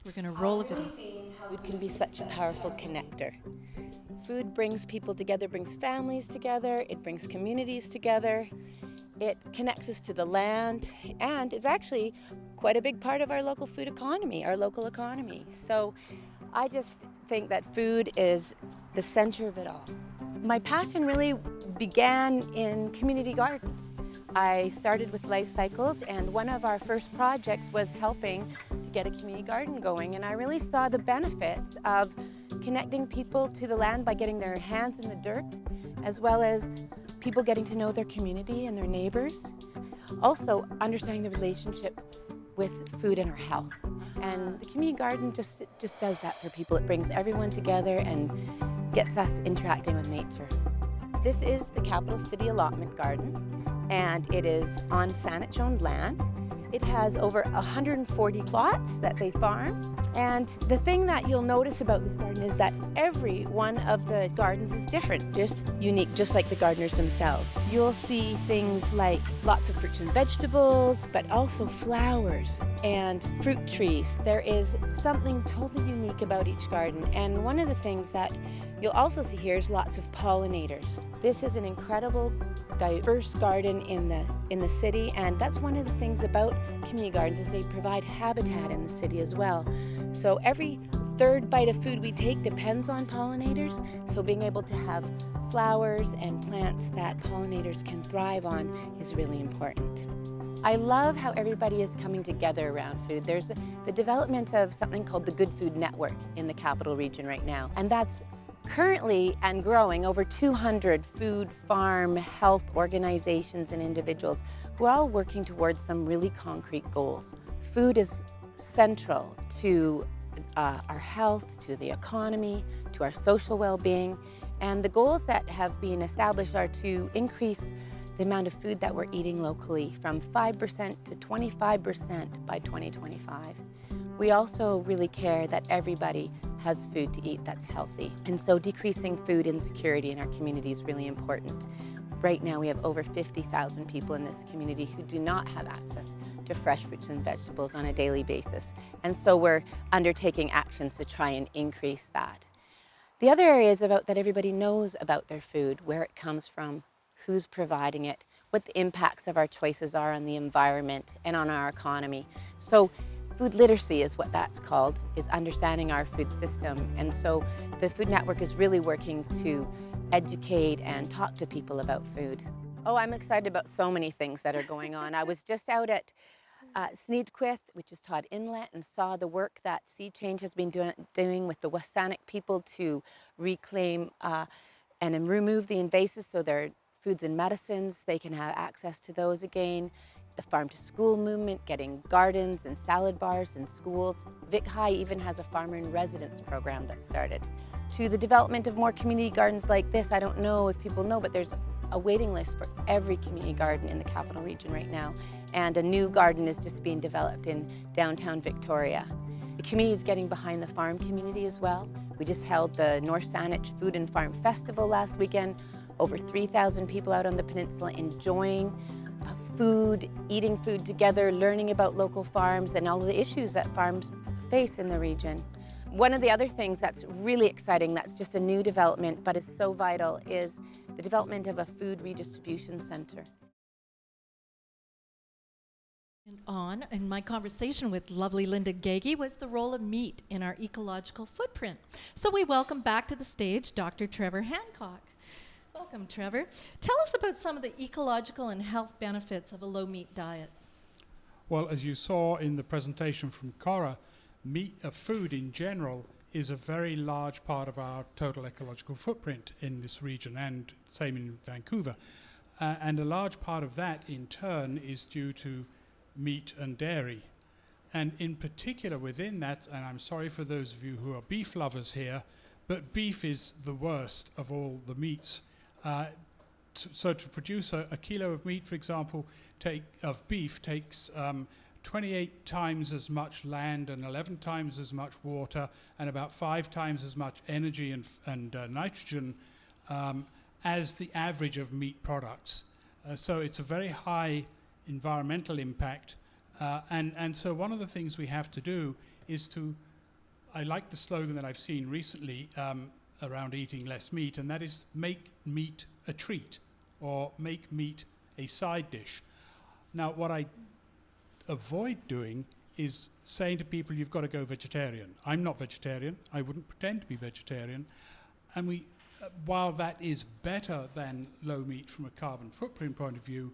We're going to roll a bit. Food can be such a powerful connector. Food brings people together, brings families together, it brings communities together, it connects us to the land, and it's actually quite a big part of our local food economy, our local economy. So I just think that food is the center of it all. My passion really began in community gardens. I started with Life Cycles, and one of our first projects was helping to get a community garden going, and I really saw the benefits of connecting people to the land by getting their hands in the dirt, as well as people getting to know their community and their neighbors. Also, understanding the relationship with food and our health. And the community garden just does that for people. It brings everyone together and gets us interacting with nature. This is the Capital City Allotment Garden, and it is on Saanich-owned land. It has over 140 plots that they farm. And the thing that you'll notice about this garden is that every one of the gardens is different, just unique, just like the gardeners themselves. You'll see things like lots of fruits and vegetables, but also flowers and fruit trees. There is something totally unique about each garden. And one of the things that you'll also see here is lots of pollinators. This is an incredible, diverse garden in the city, and that's one of the things about community gardens is they provide habitat in the city as well. So every third bite of food we take depends on pollinators, so being able to have flowers and plants that pollinators can thrive on is really important. I love how everybody is coming together around food. There's the development of something called the Good Food Network in the Capital Region right now, and that's currently and growing over 200 food, farm, health organizations and individuals who are all working towards some really concrete goals. Food is central to our health, to the economy, to our social well-being, and the goals that have been established are to increase the amount of food that we're eating locally from 5% to 25% by 2025. We also really care that everybody has food to eat that's healthy. And so decreasing food insecurity in our community is really important. Right now we have over 50,000 people in this community who do not have access to fresh fruits and vegetables on a daily basis. And so we're undertaking actions to try and increase that. The other area is about that everybody knows about their food, where it comes from, who's providing it, what the impacts of our choices are on the environment and on our economy. So food literacy is what that's called, is understanding our food system. And so the Food Network is really working to educate and talk to people about food. Oh, I'm excited about so many things that are going on. I was just out at Sneedquith, which is Todd Inlet, and saw the work that Sea Change has been doing with the Wasanich people to reclaim and remove the invasives so their foods and medicines, they can have access to those again. The farm to school movement, getting gardens and salad bars in schools. Vic High even has a farmer in residence program that started. To the development of more community gardens like this, I don't know if people know, but there's a waiting list for every community garden in the Capital Region right now. And a new garden is just being developed in downtown Victoria. The community is getting behind the farm community as well. We just held the North Saanich Food and Farm Festival last weekend. Over 3,000 people out on the peninsula enjoying food, eating food together, learning about local farms and all of the issues that farms face in the region. One of the other things that's really exciting, that's just a new development, but is so vital, is the development of a food redistribution center. And in my conversation with lovely Linda Gagey was the role of meat in our ecological footprint. So we welcome back to the stage Dr. Trevor Hancock. Welcome, Trevor. Tell us about some of the ecological and health benefits of a low-meat diet. Well, as you saw in the presentation from Cora, food in general is a very large part of our total ecological footprint in this region, and same in Vancouver. And a large part of that, in turn, is due to meat and dairy. And in particular within that, and I'm sorry for those of you who are beef lovers here, but beef is the worst of all the meats. So to produce a kilo of meat, for example, of beef takes 28 times as much land and 11 times as much water and about 5 times as much energy and nitrogen as the average of meat products. So it's a very high environmental impact. And so one of the things we have to do is I like the slogan that I've seen recently around eating less meat, and that is make meat a treat, or make meat a side dish. Now, what I avoid doing is saying to people, you've got to go vegetarian. I'm not vegetarian. I wouldn't pretend to be vegetarian. And while that is better than low meat from a carbon footprint point of view,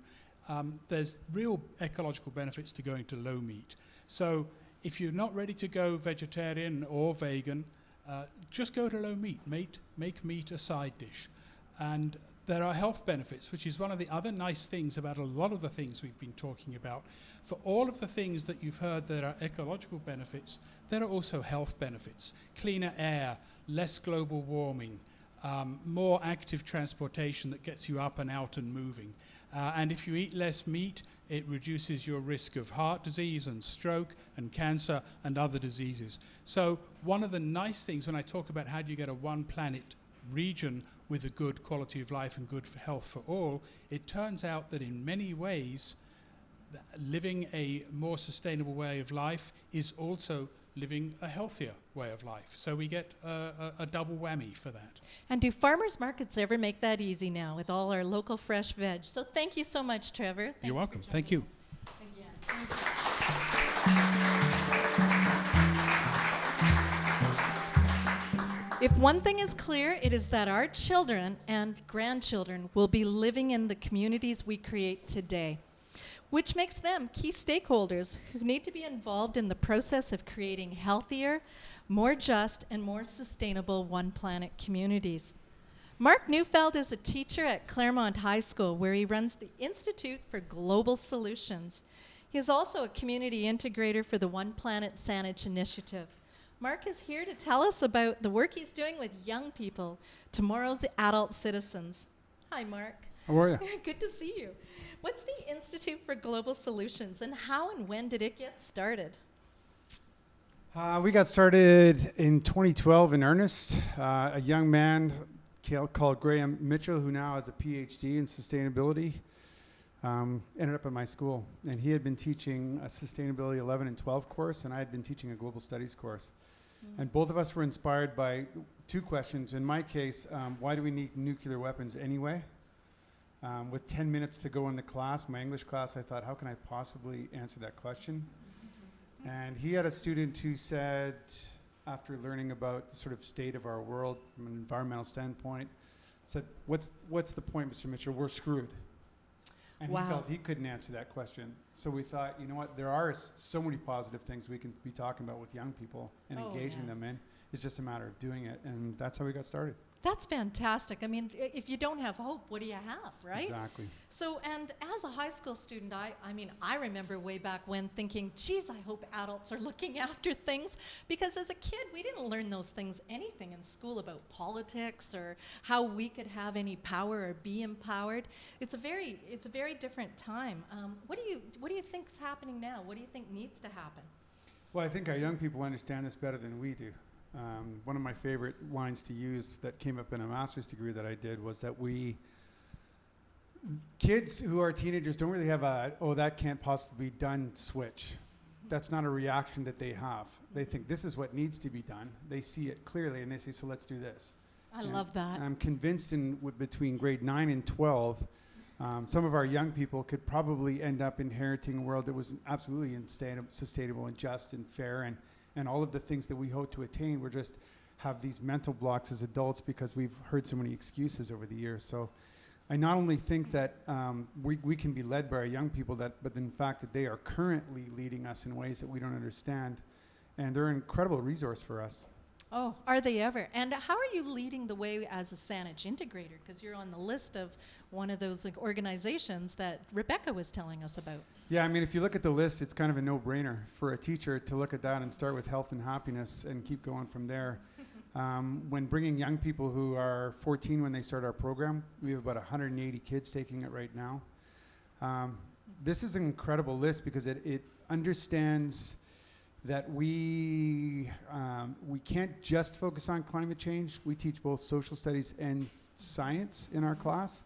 there's real ecological benefits to going to low meat. So if you're not ready to go vegetarian or vegan, just go to low meat. Make meat a side dish. And there are health benefits, which is one of the other nice things about a lot of the things we've been talking about. For all of the things that you've heard that are ecological benefits, there are also health benefits. Cleaner air, less global warming, more active transportation that gets you up and out and moving. And if you eat less meat, it reduces your risk of heart disease and stroke and cancer and other diseases. So one of the nice things when I talk about how do you get a one planet region with a good quality of life and good health for all, it turns out that in many ways, living a more sustainable way of life is also living a healthier way of life. So we get a double whammy for that. And do farmers markets ever make that easy now with all our local fresh veg? So thank you so much, Trevor. You're welcome. Thank you. Again. Thank you. If one thing is clear, it is that our children and grandchildren will be living in the communities we create today, which makes them key stakeholders who need to be involved in the process of creating healthier, more just, and more sustainable One Planet communities. Mark Neufeld is a teacher at Claremont High School, where he runs the Institute for Global Solutions. He is also a community integrator for the One Planet Saanich Initiative. Mark is here to tell us about the work he's doing with young people, tomorrow's adult citizens. Hi, Mark. How are you? Good to see you. What's the Institute for Global Solutions, and how and when did it get started? We got started in 2012 in earnest. A young man called Graham Mitchell, who now has a PhD in sustainability, ended up at my school. And he had been teaching a Sustainability 11 and 12 course, and I had been teaching a Global Studies course. And both of us were inspired by two questions. In my case, why do we need nuclear weapons anyway? With 10 minutes to go in the class, my English class, I thought, how can I possibly answer that question? And he had a student who said, after learning about the sort of state of our world from an environmental standpoint, said, what's the point, Mr. Mitchell? We're screwed. And Wow. he felt he couldn't answer that question. So we thought, you know what, there are so many positive things we can be talking about with young people and engaging them in. It's just a matter of doing it. And that's how we got started. That's fantastic. I mean, if you don't have hope, what do you have, right? Exactly. So, and as a high school student, I remember way back when thinking, geez, I hope adults are looking after things. Because as a kid, we didn't learn those things, anything in school about politics or how we could have any power or be empowered. It's a very different time. What do you think's happening now? What do you think needs to happen? Well, I think our young people understand this better than we do. One of my favorite lines to use that came up in a master's degree that I did was that kids who are teenagers don't really have that can't possibly be done switch. That's not a reaction that they have. They think this is what needs to be done. They see it clearly and they say, so let's do this. I love that. I'm convinced between grade 9 and 12, some of our young people could probably end up inheriting a world that was absolutely sustainable and just and fair and all of the things that we hope to attain. We're just have these mental blocks as adults because we've heard so many excuses over the years. So I not only think that we can be led by our young people, but in fact that they are currently leading us in ways that we don't understand. And they're an incredible resource for us. Oh, are they ever? And how are you leading the way as a Saanich integrator? Because you're on the list of one of those organizations that Rebecca was telling us about. Yeah, I mean, if you look at the list, it's kind of a no-brainer for a teacher to look at that and start with health and happiness and keep going from there. When bringing young people who are 14 when they start our program, we have about 180 kids taking it right now. This is an incredible list because it understands that we can't just focus on climate change. We teach both social studies and science in our class.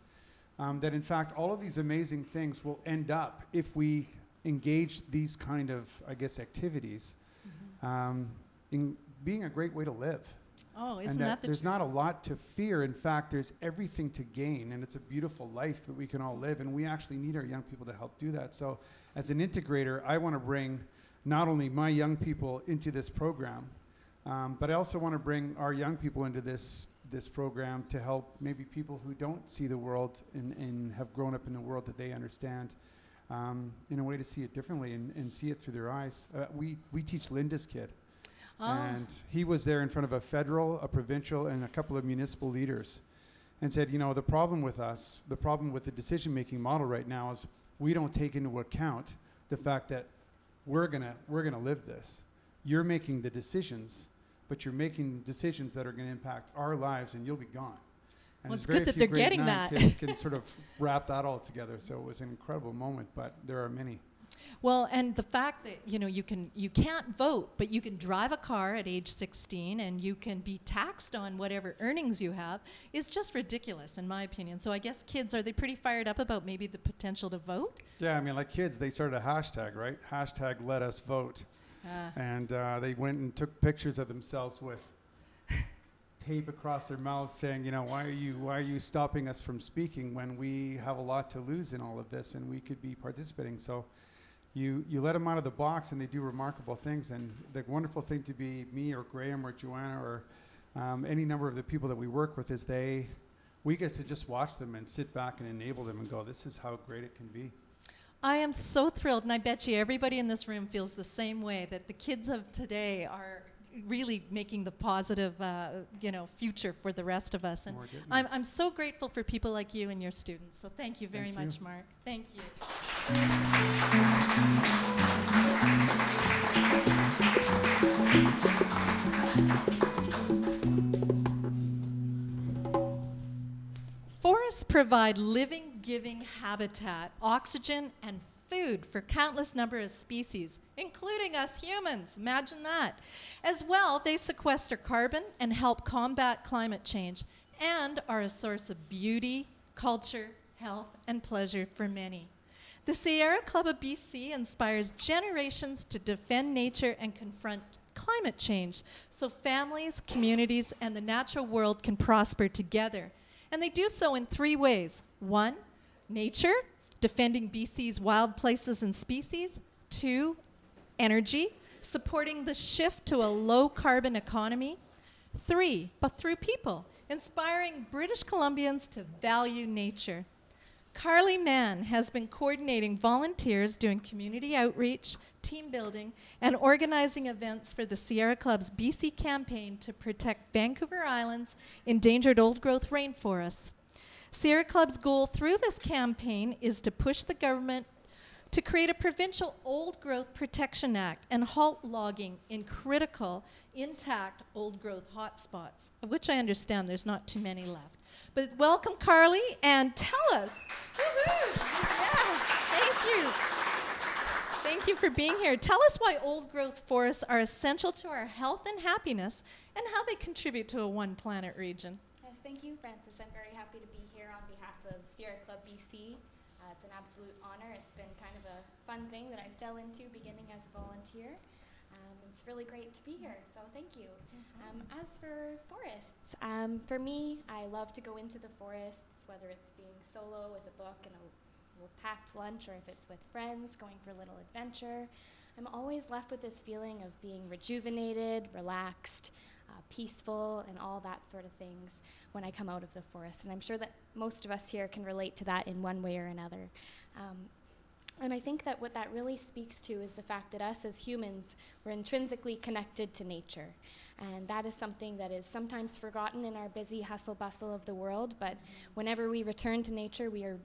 That in fact, all of these amazing things will end up if we engage these kind of, I guess, activities in being a great way to live. Oh, isn't and that the there's not a lot to fear. In fact, there's everything to gain, and it's a beautiful life that we can all live, and we actually need our young people to help do that. So as an integrator, I want to bring not only my young people into this program, but I also want to bring our young people into this program to help maybe people who don't see the world and have grown up in the world that they understand in a way to see it differently and see it through their eyes. We teach Linda's kid. And he was there in front of a federal, a provincial, and a couple of municipal leaders and said, you know, the problem with the decision-making model right now is we don't take into account the fact that we're gonna live this. You're making the decisions, but you're making decisions that are gonna impact our lives, and you'll be gone. And well, it's good that they're getting that. Kids can sort of wrap that all together. So it was an incredible moment, but there are many. Well, and the fact that, you know, you can't vote, but you can drive a car at age 16 and you can be taxed on whatever earnings you have is just ridiculous, in my opinion. So I guess kids, are they pretty fired up about maybe the potential to vote? Yeah, I mean, like kids, they started a hashtag, right? Hashtag let us vote. And they went and took pictures of themselves with tape across their mouths saying, you know, why are you stopping us from speaking when we have a lot to lose in all of this and we could be participating? So you let them out of the box and they do remarkable things. And the wonderful thing to be me or Graham or Joanna or any number of the people that we work with is we get to just watch them and sit back and enable them and go, this is how great it can be. I am so thrilled, and I bet you everybody in this room feels the same way, that the kids of today are really making the positive future for the rest of us. And I'm so grateful for people like you and your students. So thank you very much, Mark. Thank you. Forests provide living, giving habitat, oxygen, and food for countless number of species, including us humans. Imagine that. As well, they sequester carbon and help combat climate change and are a source of beauty, culture, health, and pleasure for many. The Sierra Club of BC inspires generations to defend nature and confront climate change so families, communities, and the natural world can prosper together. And they do so in 3 ways. 1, nature, defending BC's wild places and species. 2, energy, supporting the shift to a low-carbon economy. 3, but through people, inspiring British Columbians to value nature. Carly Mann has been coordinating volunteers doing community outreach, team building, and organizing events for the Sierra Club's BC campaign to protect Vancouver Island's endangered old-growth rainforests. Sierra Club's goal through this campaign is to push the government to create a provincial old-growth protection act and halt logging in critical, intact old-growth hotspots, of which I understand there's not too many left. But welcome, Carly, and tell us. Woo-hoo! Yeah, thank you. Thank you for being here. Tell us why old-growth forests are essential to our health and happiness and how they contribute to a one-planet region. Yes, thank you, Francis. I'm very happy to be here on behalf of Sierra Club BC. It's an absolute honor. It's been kind of a fun thing that I fell into beginning as a volunteer. It's really great to be here, so thank you. As for forests, for me, I love to go into the forests, whether it's being solo with a book and a little packed lunch, or if it's with friends, going for a little adventure. I'm always left with this feeling of being rejuvenated, relaxed, peaceful, and all that sort of things when I come out of the forest. And I'm sure that most of us here can relate to that in one way or another. And I think that what that really speaks to is the fact that us as humans, we're intrinsically connected to nature. And that is something that is sometimes forgotten in our busy hustle bustle of the world, but whenever we return to nature, we are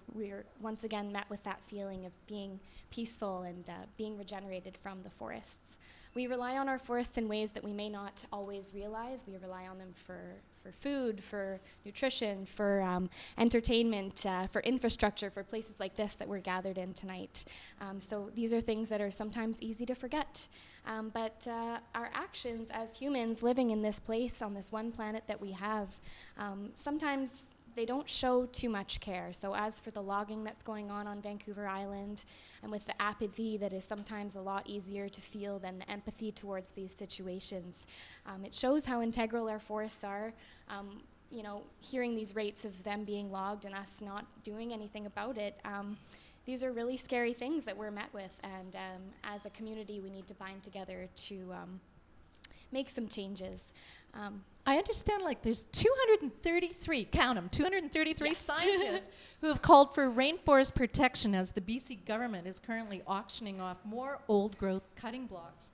once again met with that feeling of being peaceful and being regenerated from the forests. We rely on our forests in ways that we may not always realize. We rely on them for food, for nutrition, for entertainment, for infrastructure, for places like this that we're gathered in tonight. So these are things that are sometimes easy to forget. But our actions as humans living in this place, on this one planet that we have, sometimes they don't show too much care. So as for the logging that's going on Vancouver Island, and with the apathy that is sometimes a lot easier to feel than the empathy towards these situations, it shows how integral our forests are. You know, hearing these rates of them being logged and us not doing anything about it, these are really scary things that we're met with, and as a community we need to bind together to make some changes. I understand like there's 233, count them, 233 Yes. scientists who have called for rainforest protection as the BC government is currently auctioning off more old growth cutting blocks.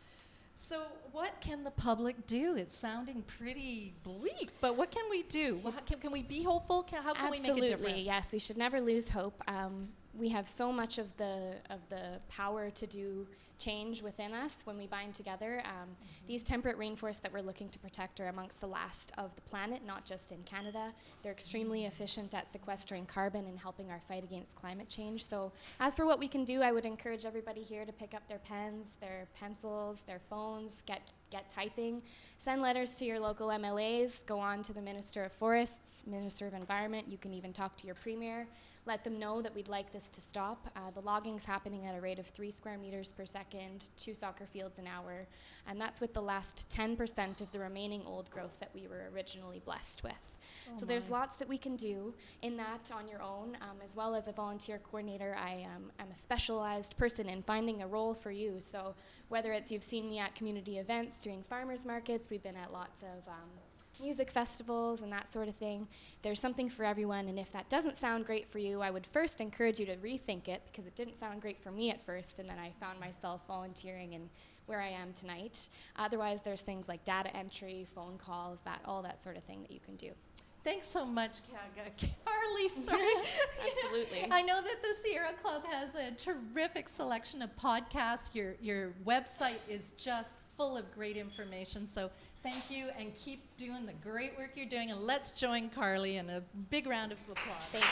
So what can the public do? It's sounding pretty bleak, but what can we do? Well, can we be hopeful? How can we make a difference? Absolutely, yes. We should never lose hope. We have so much of the power to do change within us when we bind together. These temperate rainforests that we're looking to protect are amongst the last of the planet, not just in Canada. They're extremely efficient at sequestering carbon and helping our fight against climate change. So as for what we can do, I would encourage everybody here to pick up their pens, their pencils, their phones, get typing, send letters to your local MLAs, go on to the Minister of Forests, Minister of Environment. You can even talk to your Premier. Let them know that we'd like this to stop. The logging's happening at a rate of 3 square meters per second, 2 soccer fields an hour, and that's with the last 10% of the remaining old growth that we were originally blessed with. So there's lots that we can do in that on your own. As well as a volunteer coordinator, I am a specialized person in finding a role for you. So whether it's you've seen me at community events, doing farmers markets, we've been at lots of music festivals and that sort of thing. There's something for everyone, and if that doesn't sound great for you, I would first encourage you to rethink it, because it didn't sound great for me at first, and then I found myself volunteering and where I am tonight. Otherwise, there's things like data entry, phone calls, all that sort of thing that you can do. Thanks so much, Carly. Sorry. Absolutely. I know that the Sierra Club has a terrific selection of podcasts. Your website is just full of great information. So thank you, and keep doing the great work you're doing. And let's join Carly in a big round of applause. Thank you,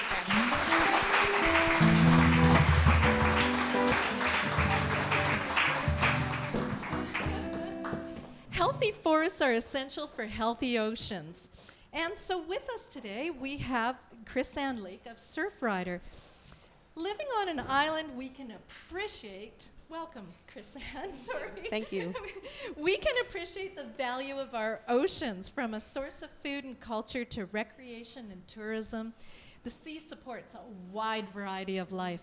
Healthy forests are essential for healthy oceans. And so with us today, we have Chris Sandlake of Surfrider. Living on an island we can appreciate, welcome Chris Ann, sorry. Thank you. We can appreciate the value of our oceans, from a source of food and culture to recreation and tourism. The sea supports a wide variety of life.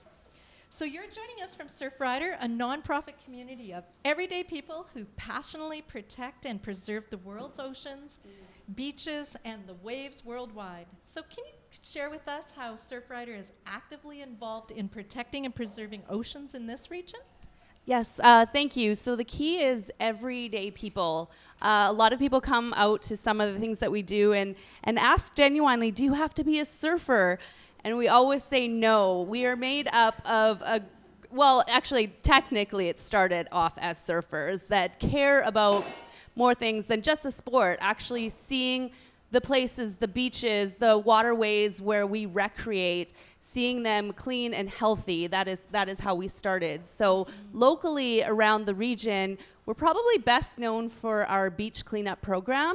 So you're joining us from Surfrider, a nonprofit community of everyday people who passionately protect and preserve the world's oceans, beaches, and the waves worldwide. So can you share with us how Surfrider is actively involved in protecting and preserving oceans in this region? Yes, thank you. So the key is everyday people. A lot of people come out to some of the things that we do and ask genuinely, do you have to be a surfer? And we always say no. We are made up of well, actually, technically it started off as surfers that care about more things than just the sport, actually seeing the places, the beaches, the waterways where we recreate, seeing them clean and healthy. That is how we started. So locally around the region, we're probably best known for our beach cleanup program.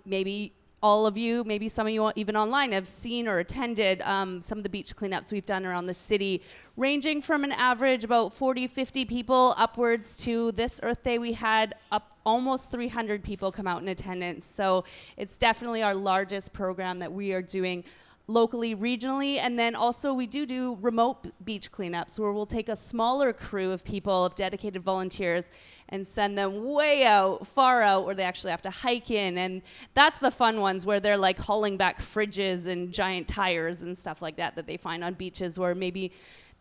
Maybe all of you, maybe some of you even online, have seen or attended some of the beach cleanups we've done around the city, ranging from an average about 40, 50 people upwards to this Earth Day we had almost 300 people come out in attendance. So it's definitely our largest program that we are doing locally, regionally, and then also we do remote beach cleanups where we'll take a smaller crew of people, of dedicated volunteers, and send them way out, far out, where they actually have to hike in. And that's the fun ones where they're like hauling back fridges and giant tires and stuff like that they find on beaches where maybe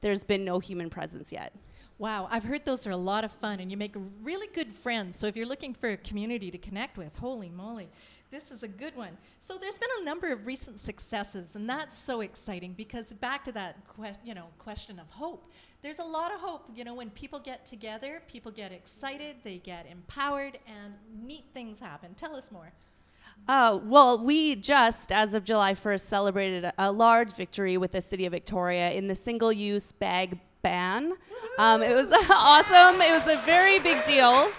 there's been no human presence yet. Wow, I've heard those are a lot of fun, and you make really good friends. So if you're looking for a community to connect with, holy moly, this is a good one. So there's been a number of recent successes, and that's so exciting because back to that question of hope. There's a lot of hope. When people get together, people get excited, they get empowered, and neat things happen. Tell us more. Well, we just, as of July 1st, celebrated a large victory with the City of Victoria in the single-use bag ban. It was awesome. It was a very big deal.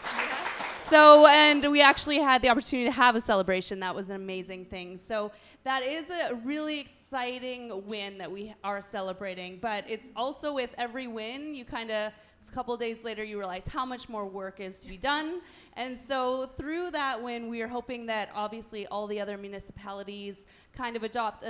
So, and we actually had the opportunity to have a celebration. That was an amazing thing. So that is a really exciting win that we are celebrating. But it's also with every win, you kind of, a couple of days later, you realize how much more work is to be done. And so through that win, we are hoping that obviously all the other municipalities kind of adopt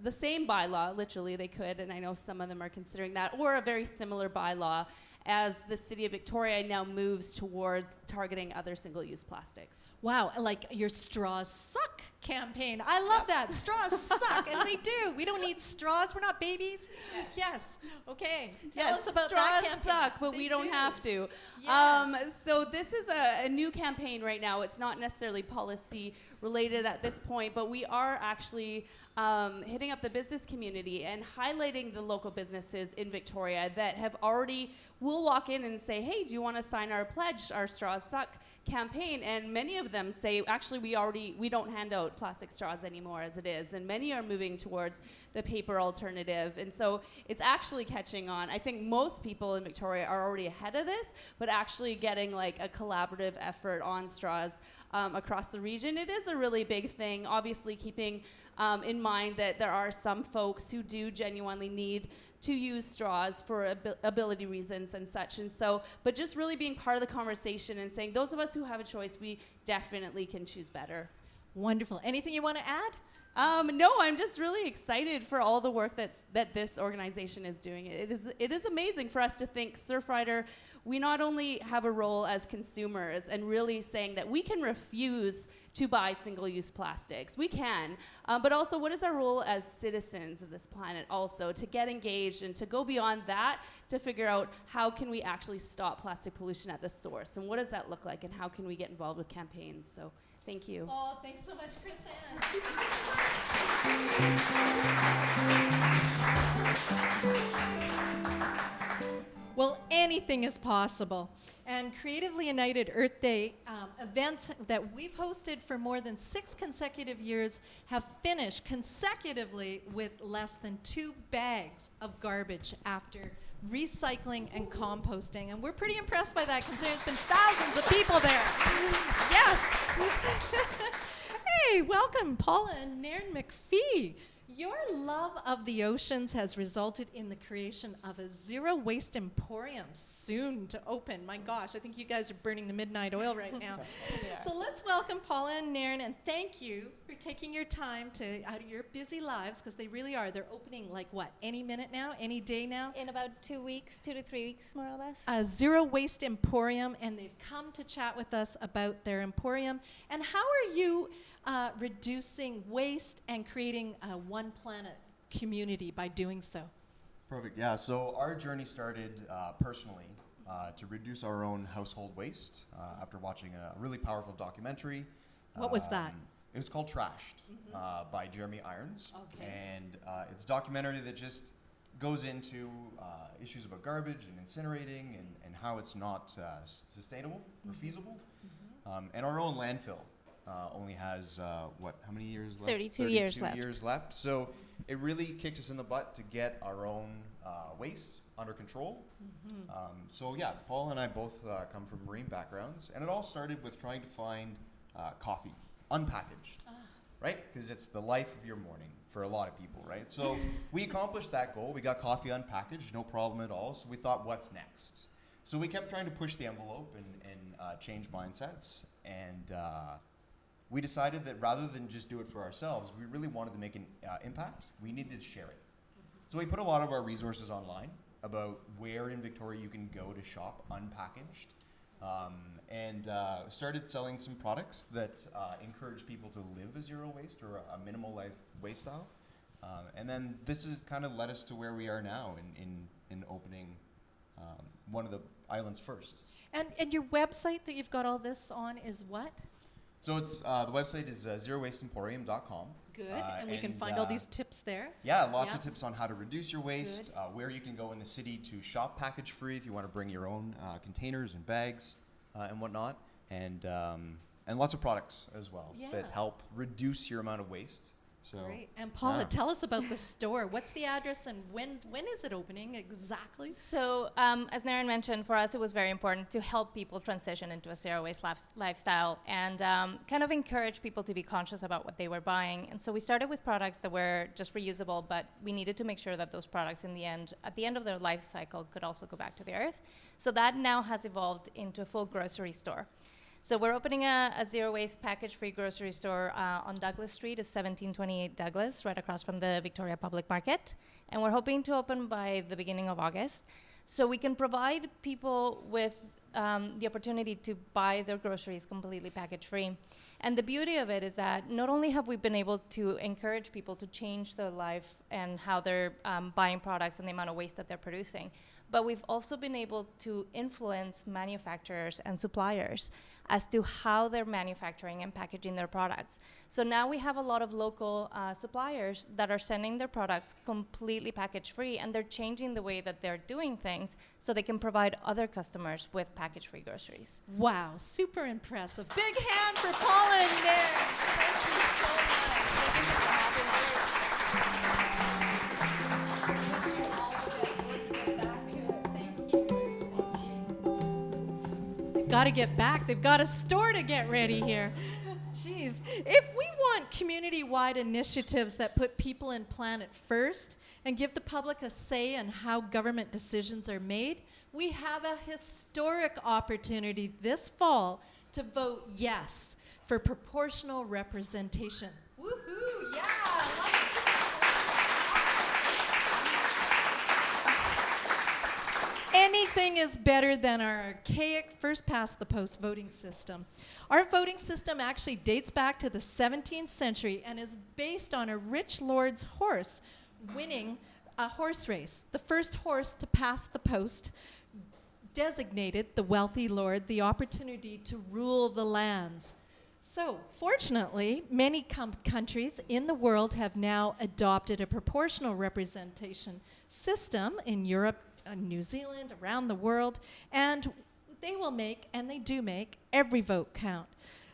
the same bylaw, literally they could, and I know some of them are considering that, or a very similar bylaw as the City of Victoria now moves towards targeting other single-use plastics. Wow, like your straws suck campaign. I love that. Straws suck, and they do. We don't need straws. We're not babies. Yes. Okay. Tell us about that campaign. Straws suck, but we don't have to. Yes. So this is a new campaign right now. It's not necessarily policy related at this point, but we are actually hitting up the business community and highlighting the local businesses in Victoria that have already, will walk in and say, hey, do you want to sign our pledge, our Straws Suck campaign? And many of them say, actually, we don't hand out plastic straws anymore as it is, and many are moving towards the paper alternative. And so it's actually catching on. I think most people in Victoria are already ahead of this, but actually getting like a collaborative effort on straws across the region, it is a really big thing. Obviously keeping in mind that there are some folks who do genuinely need to use straws for ability reasons and such. And so, but just really being part of the conversation and saying, those of us who have a choice, we definitely can choose better. Wonderful. Anything you want to add? No, I'm just really excited for all the work that this organization is doing. It is amazing for us to think Surfrider, we not only have a role as consumers and really saying that we can refuse to buy single-use plastics. We can, but also what is our role as citizens of this planet also to get engaged and to go beyond that to figure out how can we actually stop plastic pollution at the source and what does that look like and how can we get involved with campaigns. So thank you. Oh, thanks so much, Chris Ann. Well, anything is possible. And Creatively United Earth Day events that we've hosted for more than 6 consecutive years have finished consecutively with less than 2 bags of garbage after recycling and composting. And we're pretty impressed by that considering it's been thousands of people there. Yes. Hey, welcome, Paula and Nairn McPhee. Your love of the oceans has resulted in the creation of a zero-waste emporium soon to open. My gosh, I think you guys are burning the midnight oil right now. So let's welcome Paula and Nairn, and thank you for taking your time out of your busy lives, because they really are. They're opening like what, any minute now, any day now? In about 2 weeks, 2 to 3 weeks, more or less. A zero-waste emporium, and they've come to chat with us about their emporium. And how are you reducing waste and creating a one planet community by doing so? Perfect. Yeah. So our journey started personally to reduce our own household waste after watching a really powerful documentary. What was that? It was called Trashed by Jeremy Irons. Okay. And it's a documentary that just goes into issues about garbage and incinerating and how it's not sustainable or feasible. And our own landfill only has, how many years left? 32 years left. years left. So it really kicked us in the butt to get our own waste under control. So yeah, Paul and I both come from marine backgrounds, and it all started with trying to find coffee, unpackaged, right? Because it's the life of your morning for a lot of people, right? So we accomplished that goal. We got coffee unpackaged, no problem at all. So we thought, what's next? So we kept trying to push the envelope and change mindsets. And we decided that rather than just do it for ourselves, we really wanted to make an impact. We needed to share it. So we put a lot of our resources online about where in Victoria you can go to shop unpackaged, and started selling some products that encourage people to live a zero waste or a minimal life waste style. And then this has kind of led us to where we are now in opening one of the islands first. And your website that you've got all this on is what? So it's the website is zerowastemporium.com. Good, and we can find all these tips there. Yeah, lots of tips on how to reduce your waste, where you can go in the city to shop package free if you want to bring your own containers and bags and whatnot, and lots of products as well that help reduce your amount of waste. So, great. And Paula, tell us about the store. What's the address and when is it opening exactly? So, as Naren mentioned, for us it was very important to help people transition into a zero waste lifestyle and kind of encourage people to be conscious about what they were buying. And so we started with products that were just reusable, but we needed to make sure that those products at the end of their life cycle could also go back to the earth. So that now has evolved into a full grocery store. So we're opening a zero waste package free grocery store on Douglas Street. It's 1728 Douglas, right across from the Victoria Public Market. And we're hoping to open by the beginning of August. So we can provide people with the opportunity to buy their groceries completely package free. And the beauty of it is that not only have we been able to encourage people to change their life and how they're buying products and the amount of waste that they're producing, but we've also been able to influence manufacturers and suppliers as to how they're manufacturing and packaging their products. So now we have a lot of local suppliers that are sending their products completely package free, and they're changing the way that they're doing things so they can provide other customers with package free groceries. Wow, super impressive. Big hand for Paula and Nick. Thank you so much. Thank you for having me. Got to get back. They've got a store to get ready here. Jeez. If we want community-wide initiatives that put people and planet first and give the public a say in how government decisions are made, we have a historic opportunity this fall to vote yes for proportional representation. Woohoo! Yeah! Anything is better than our archaic first-past-the-post voting system. Our voting system actually dates back to the 17th century and is based on a rich lord's horse winning a horse race. The first horse to pass the post designated the wealthy lord the opportunity to rule the lands. So, fortunately, many countries in the world have now adopted a proportional representation system in Europe, New Zealand, around the world, and they will make, and they do make, every vote count.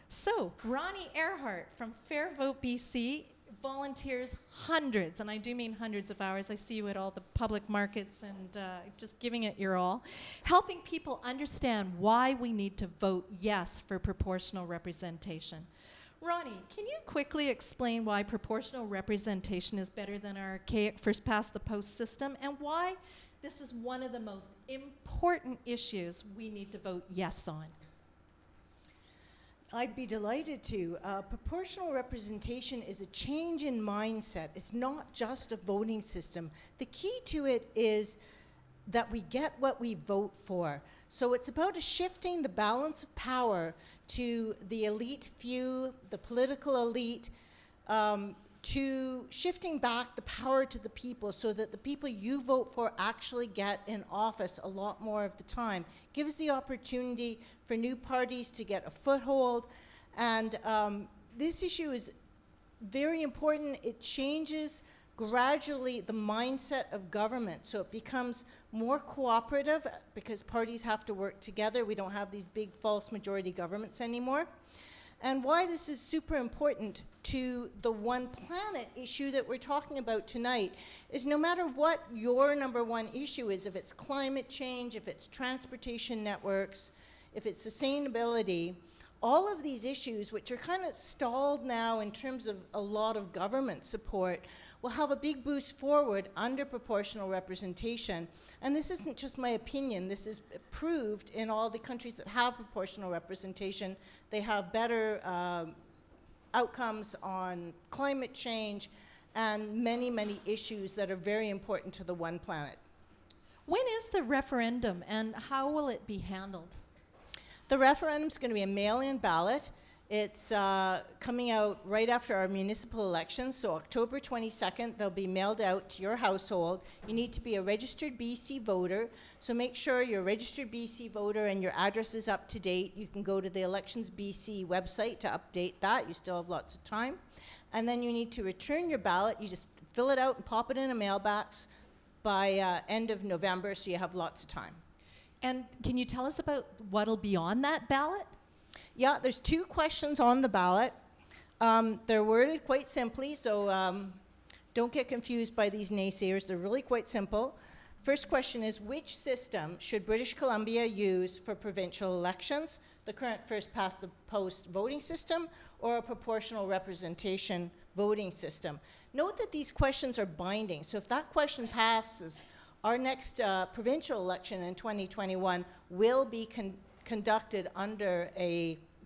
So, Ronnie Earhart from Fair Vote BC volunteers hundreds, and I do mean hundreds of hours. I see you at all the public markets and just giving it your all, helping people understand why we need to vote yes for proportional representation. Ronnie, can you quickly explain why proportional representation is better than our archaic first-past-the-post system, and why this is one of the most important issues we need to vote yes on? I'd be delighted to. Proportional representation is a change in mindset. It's not just a voting system. The key to it is that we get what we vote for. So it's about shifting the balance of power to the elite few, the political elite, to shifting back the power to the people so that the people you vote for actually get in office a lot more of the time. Gives the opportunity for new parties to get a foothold. And this issue is very important. It changes gradually the mindset of government. So it becomes more cooperative because parties have to work together. We don't have these big false majority governments anymore. And why this is super important to the one planet issue that we're talking about tonight is no matter what your number one issue is, if it's climate change, if it's transportation networks, if it's sustainability, all of these issues, which are kind of stalled now in terms of a lot of government support, will have a big boost forward under proportional representation. And this isn't just my opinion. This is proved in all the countries that have proportional representation. They have better outcomes on climate change and many, many issues that are very important to the One Planet. When is the referendum and how will it be handled? The referendum is going to be a mail-in ballot. It's coming out right after our municipal elections, so October 22nd, they'll be mailed out to your household. You need to be a registered BC voter, so make sure you're a registered BC voter and your address is up to date. You can go to the Elections BC website to update that. You still have lots of time. And then you need to return your ballot. You just fill it out and pop it in a mailbox by end of November, so you have lots of time. And can you tell us about what'll be on that ballot? Yeah, there's 2 questions on the ballot. They're worded quite simply, so don't get confused by these naysayers. They're really quite simple. First question is, which system should British Columbia use for provincial elections? The current first-past-the-post voting system or a proportional representation voting system? Note that these questions are binding, so if that question passes, our next provincial election in 2021 will be conducted under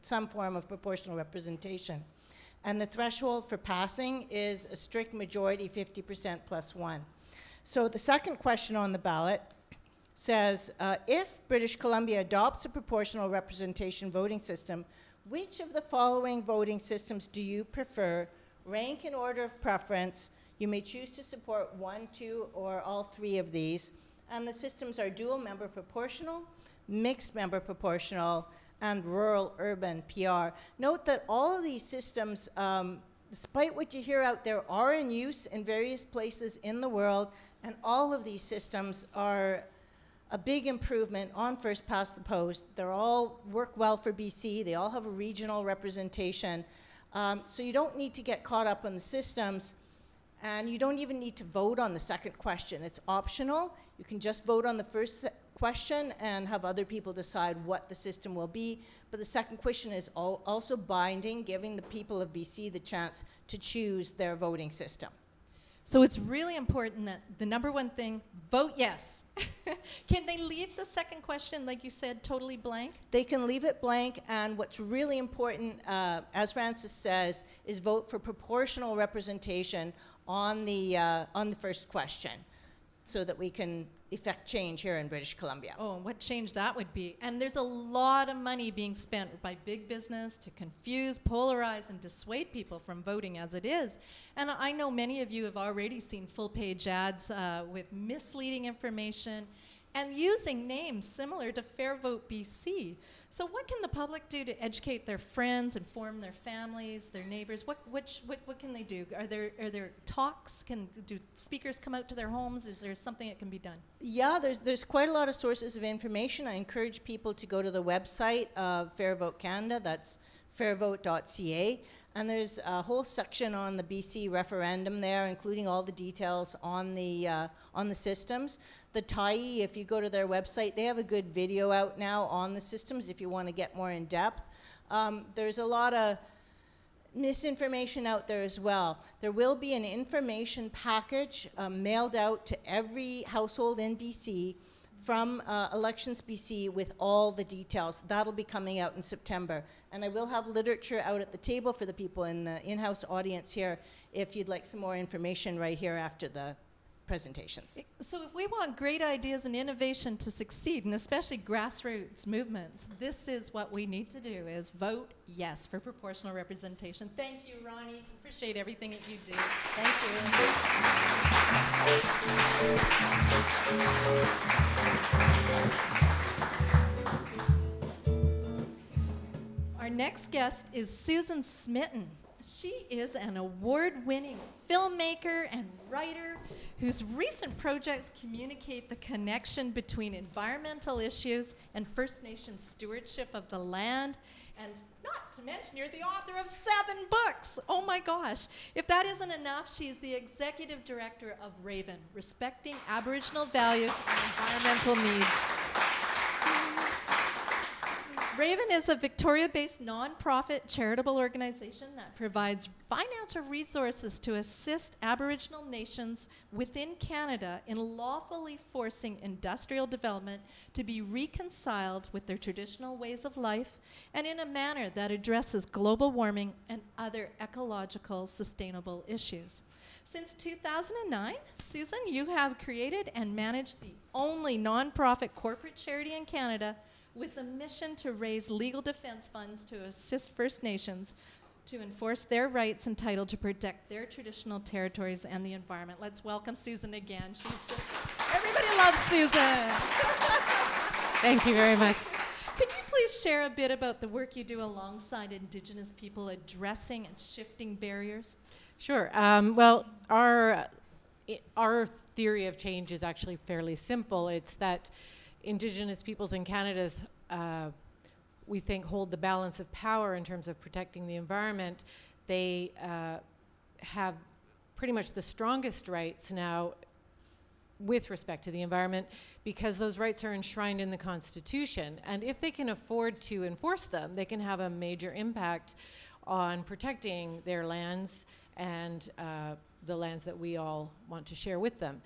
some form of proportional representation. And the threshold for passing is a strict majority, 50% plus 1. So the second question on the ballot says, if British Columbia adopts a proportional representation voting system, which of the following voting systems do you prefer? Rank in order of preference. You may choose to support 1, 2, or all 3 of these. And the systems are dual member proportional, mixed member proportional, and rural-urban PR. Note that all of these systems, despite what you hear out there, are in use in various places in the world, and all of these systems are a big improvement on first past the post. They all work well for BC. They all have a regional representation. So you don't need to get caught up on the systems, and you don't even need to vote on the second question. It's optional. You can just vote on the first question and have other people decide what the system will be. But the second question is also binding, giving the people of BC the chance to choose their voting system. So it's really important that the number one thing, vote yes. Can they leave the second question, like you said, totally blank? They can leave it blank, and what's really important, as Francis says, is vote for proportional representation on the first question, so that we can effect change here in British Columbia. Oh, what change that would be. And there's a lot of money being spent by big business to confuse, polarize, and dissuade people from voting as it is. And I know many of you have already seen full-page ads with misleading information and using names similar to Fair Vote BC. So what can the public do to educate their friends, inform their families, their neighbors? What can they do? Are there talks? Do speakers come out to their homes? Is there something that can be done? Yeah, there's quite a lot of sources of information. I encourage people to go to the website of Fair Vote Canada. That's fairvote.ca. And there's a whole section on the BC referendum there, including all the details on the systems. The TIE, if you go to their website, they have a good video out now on the systems if you want to get more in depth. There's a lot of misinformation out there as well. There will be an information package mailed out to every household in BC from Elections BC with all the details. That'll be coming out in September. And I will have literature out at the table for the people in the in-house audience here if you'd like some more information right here after the presentations. So if we want great ideas and innovation to succeed, and especially grassroots movements, this is what we need to do, is vote yes for proportional representation. Thank you, Ronnie. Appreciate everything that you do. Thank you. Our next guest is Susan Smitten. She is an award-winning filmmaker and writer whose recent projects communicate the connection between environmental issues and First Nations stewardship of the land. And not to mention, you're the author of 7 books. Oh my gosh. If that isn't enough, she's the executive director of Raven, Respecting Aboriginal Values and Environmental Needs. Raven is a Victoria-based nonprofit charitable organization that provides financial resources to assist Aboriginal nations within Canada in lawfully forcing industrial development to be reconciled with their traditional ways of life and in a manner that addresses global warming and other ecological sustainable issues. Since 2009, Susan, you have created and managed the only nonprofit corporate charity in Canada with a mission to raise legal defense funds to assist First Nations to enforce their rights and title to protect their traditional territories and the environment. Let's welcome Susan again. She's just, everybody loves Susan. Thank you very much. Could you please share a bit about the work you do alongside Indigenous people addressing and shifting barriers? Sure. Well, our theory of change is actually fairly simple. It's that Indigenous peoples in Canada, we think, hold the balance of power in terms of protecting the environment. They have pretty much the strongest rights now with respect to the environment because those rights are enshrined in the Constitution. And if they can afford to enforce them, they can have a major impact on protecting their lands and the lands that we all want to share with them.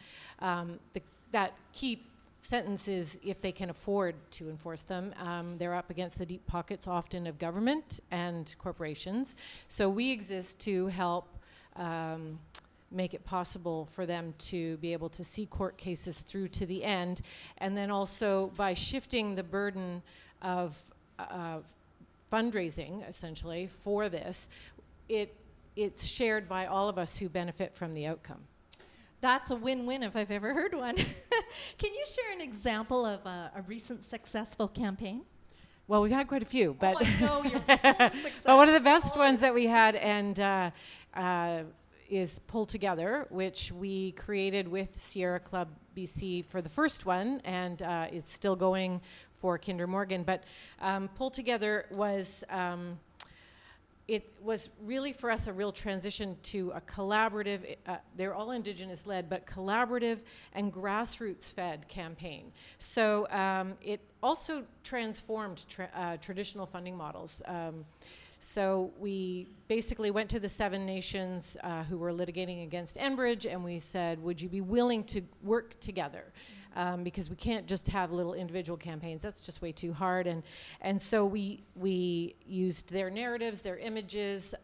That key sentence is if they can afford to enforce them. They're up against the deep pockets often of government and corporations. So we exist to help make it possible for them to be able to see court cases through to the end. And then also by shifting the burden of fundraising, essentially, for this, it's shared by all of us who benefit from the outcome. That's a win-win if I've ever heard one. Can you share an example of a recent successful campaign? Well, we've had quite a few, but I know you're full of success. But one of the best ones that we had is Pull Together, which we created with Sierra Club BC for the first one, and it's still going for Kinder Morgan. But Pull Together was it was really for us a real transition to a collaborative, they're all Indigenous led, but collaborative and grassroots fed campaign. So it also transformed traditional funding models. So we basically went to the 7 nations who were litigating against Enbridge, and we said, would you be willing to work together? Because we can't just have little individual campaigns. That's just way too hard. And so we used their narratives, their images,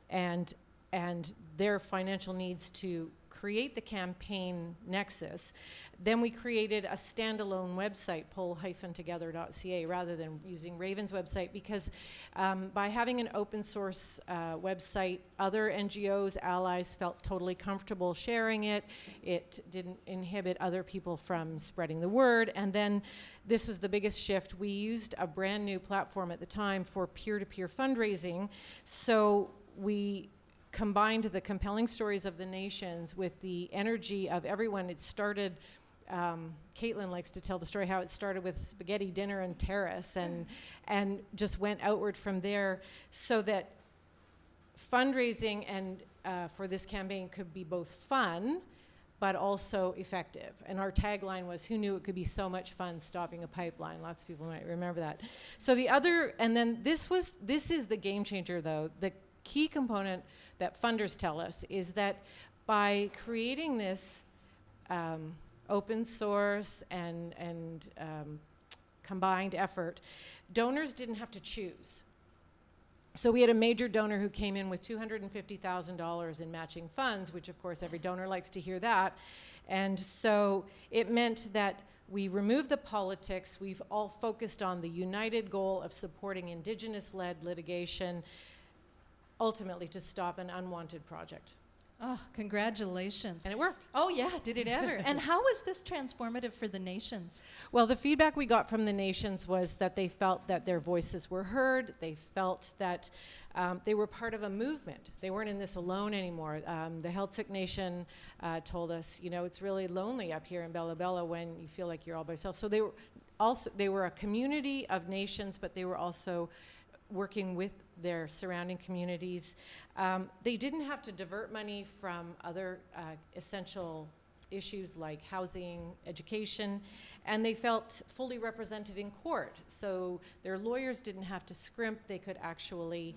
and their financial needs to create the campaign nexus. Then we created a standalone website, pull-together.ca, rather than using Raven's website, because by having an open source website, other NGOs, allies felt totally comfortable sharing it. It didn't inhibit other people from spreading the word. And then this was the biggest shift. We used a brand new platform at the time for peer-to-peer fundraising. So we combined the compelling stories of the nations with the energy of everyone. It started, Caitlin likes to tell the story how it started with spaghetti dinner and terrace and just went outward from there, so that fundraising and for this campaign could be both fun but also effective. And our tagline was, who knew it could be so much fun stopping a pipeline? Lots of people might remember that. So the other, and then this is the game changer though. The key component that funders tell us is that by creating this open source and combined effort, donors didn't have to choose. So we had a major donor who came in with $250,000 in matching funds, which of course every donor likes to hear that. And so it meant that we removed the politics. We've all focused on the united goal of supporting Indigenous-led litigation, ultimately to stop an unwanted project. Oh, congratulations. And it worked. Oh yeah, did it ever? And how was this transformative for the nations? Well, the feedback we got from the nations was that they felt that their voices were heard. They felt that they were part of a movement. They weren't in this alone anymore. The Heiltsuk Nation told us, you know, it's really lonely up here in Bella Bella when you feel like you're all by yourself. So they were a community of nations, but they were also working with their surrounding communities. They didn't have to divert money from other essential issues like housing, education, and they felt fully represented in court. So their lawyers didn't have to scrimp, they could actually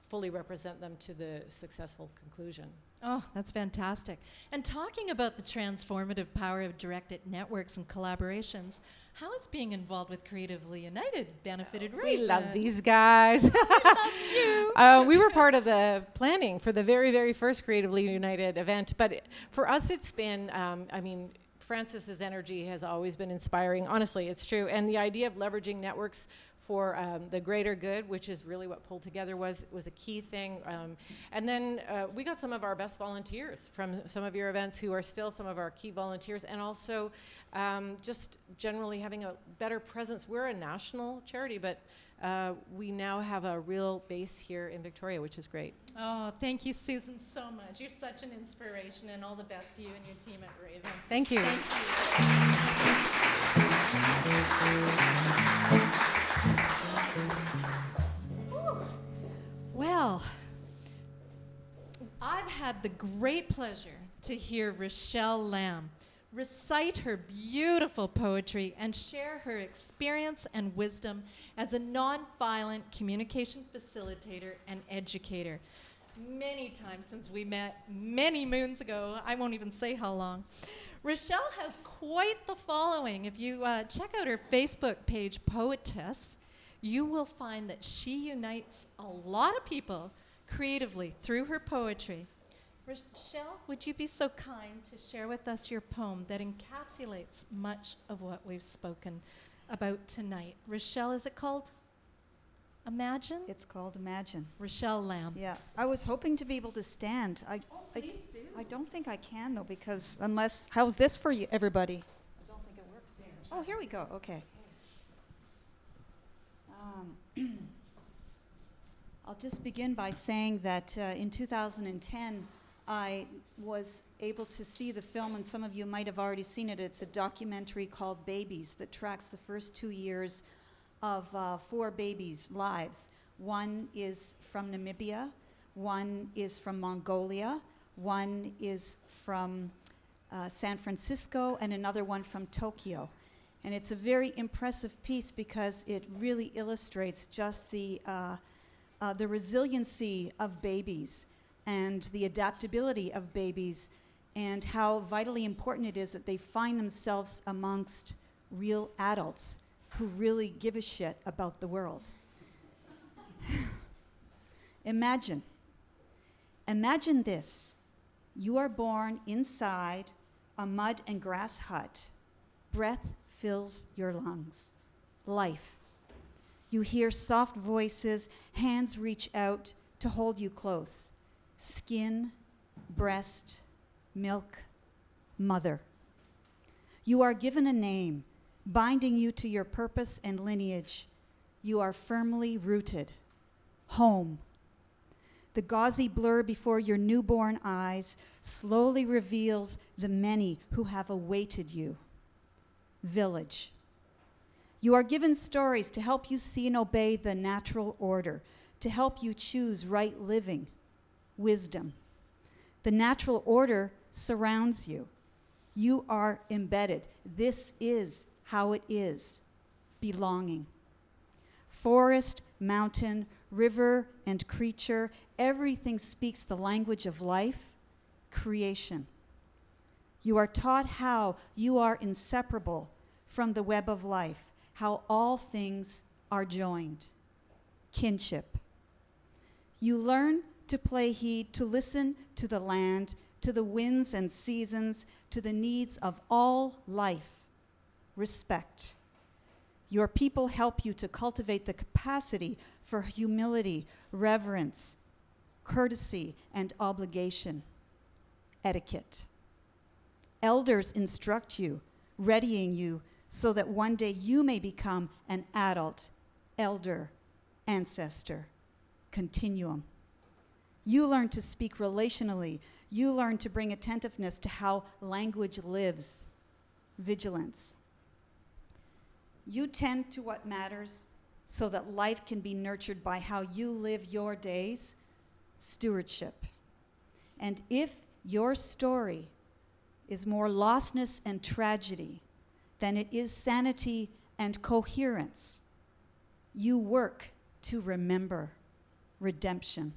fully represent them to the successful conclusion. Oh, that's fantastic. And talking about the transformative power of directed networks and collaborations, how has being involved with Creatively United benefited We Raven? love these guys. We were part of the planning for the very, very first Creatively United event. But for us, it's been, I mean, Francis's energy has always been inspiring. Honestly, it's true. And the idea of leveraging networks for the greater good, which is really what Pull Together was a key thing. And then we got some of our best volunteers from some of your events who are still some of our key volunteers, and also just generally having a better presence. We're a national charity, but we now have a real base here in Victoria, which is great. Oh, thank you, Susan, so much. You're such an inspiration, and all the best to you and your team at Raven. Thank you. Well, I've had the great pleasure to hear Rochelle Lamb recite her beautiful poetry and share her experience and wisdom as a nonviolent communication facilitator and educator. Many times since we met many moons ago, I won't even say how long. Rochelle has quite the following. If you check out her Facebook page, Poetess, you will find that she unites a lot of people creatively through her poetry. Rochelle, would you be so kind to share with us your poem that encapsulates much of what we've spoken about tonight? Rochelle, is it called Imagine? It's called Imagine. Rochelle Lamb. Yeah, I was hoping to be able to stand. Please do. I don't think I can though, because how's this for you, everybody? I don't think it works, does it? Oh, here we go, okay. I'll just begin by saying that in 2010, I was able to see the film, and some of you might have already seen it. It's a documentary called Babies that tracks the first 2 years of 4 babies' lives. One is from Namibia, one is from Mongolia, one is from San Francisco, and another one from Tokyo. And it's a very impressive piece because it really illustrates just the resiliency of babies and the adaptability of babies, and how vitally important it is that they find themselves amongst real adults who really give a shit about the world. Imagine this. You are born inside a mud and grass hut. Breath fills your lungs. Life. You hear soft voices, hands reach out to hold you close. Skin, breast, milk, mother. You are given a name, binding you to your purpose and lineage. You are firmly rooted. Home. The gauzy blur before your newborn eyes slowly reveals the many who have awaited you. Village. You are given stories to help you see and obey the natural order, to help you choose right living, wisdom. The natural order surrounds you. You are embedded. This is how it is, belonging. Forest, mountain, river, and creature, everything speaks the language of life, creation. You are taught how you are inseparable from the web of life, how all things are joined. Kinship. You learn to play heed, to listen to the land, to the winds and seasons, to the needs of all life. Respect. Your people help you to cultivate the capacity for humility, reverence, courtesy, and obligation. Etiquette. Elders instruct you, readying you so that one day you may become an adult, elder, ancestor, continuum. You learn to speak relationally. You learn to bring attentiveness to how language lives. Vigilance. You tend to what matters so that life can be nurtured by how you live your days. Stewardship. And if your story is more lostness and tragedy, then it is sanity and coherence. You work to remember redemption.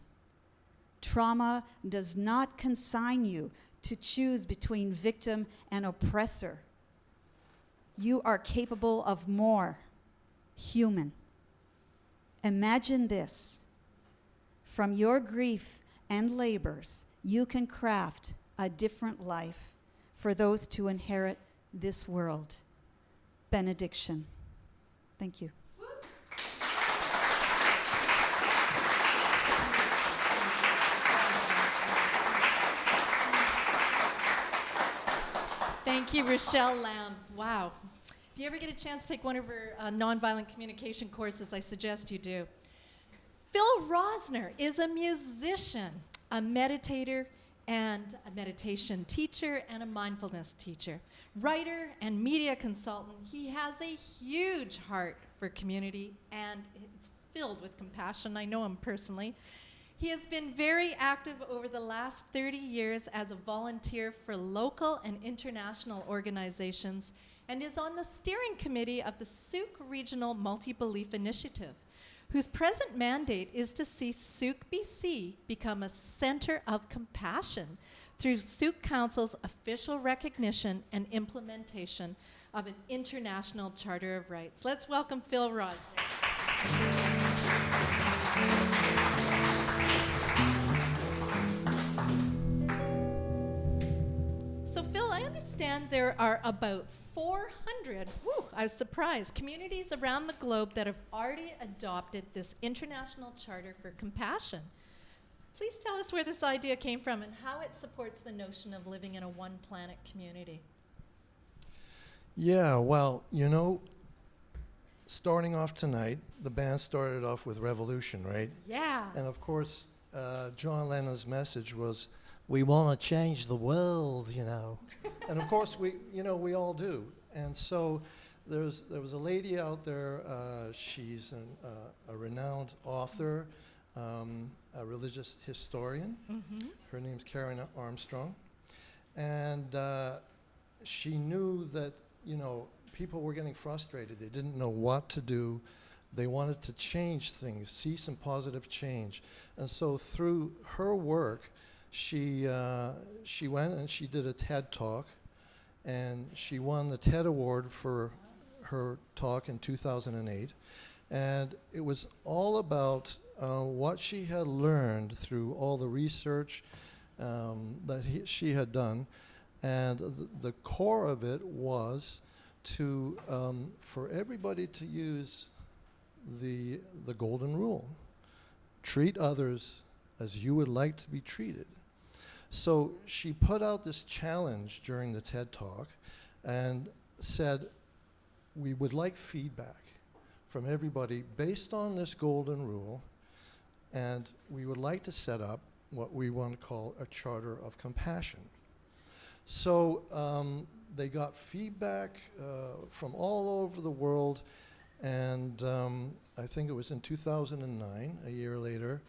Trauma does not consign you to choose between victim and oppressor. You are capable of more, human. Imagine this. From your grief and labors, you can craft a different life for those to inherit this world. Benediction. Thank you. Thank you, Rochelle Lamb. Wow. If you ever get a chance to take one of her nonviolent communication courses, I suggest you do. Phil Rosner is a musician, a meditator, and a meditation teacher, and a mindfulness teacher. Writer and media consultant, he has a huge heart for community, and it's filled with compassion. I know him personally. He has been very active over the last 30 years as a volunteer for local and international organizations, and is on the steering committee of the Souk Regional Multi-Belief Initiative, whose present mandate is to see Souk BC become a center of compassion through Souk Council's official recognition and implementation of an international Charter of Rights. Let's welcome Phil Rosner. So Phil, I understand there are about 400, I was surprised, communities around the globe that have already adopted this International Charter for Compassion. Please tell us where this idea came from and how it supports the notion of living in a one planet community. Yeah, well, you know, starting off tonight, the band started off with Revolution, right? Yeah. And of course, John Lennon's message was, we want to change the world, you know. And of course, we all do. And so there was a lady out there, she's a renowned author, a religious historian. Mm-hmm. Her name's Karen Armstrong. And she knew that, you know, people were getting frustrated. They didn't know what to do. They wanted to change things, see some positive change. And so through her work, she went and she did a TED Talk, and she won the TED Award for her talk in 2008. And it was all about what she had learned through all the research that she had done. And the core of it was to for everybody to use the golden rule. Treat others as you would like to be treated. So she put out this challenge during the TED Talk and said, we would like feedback from everybody based on this golden rule, and we would like to set up what we want to call a charter of compassion. So they got feedback from all over the world, and I think it was in 2009, a year later,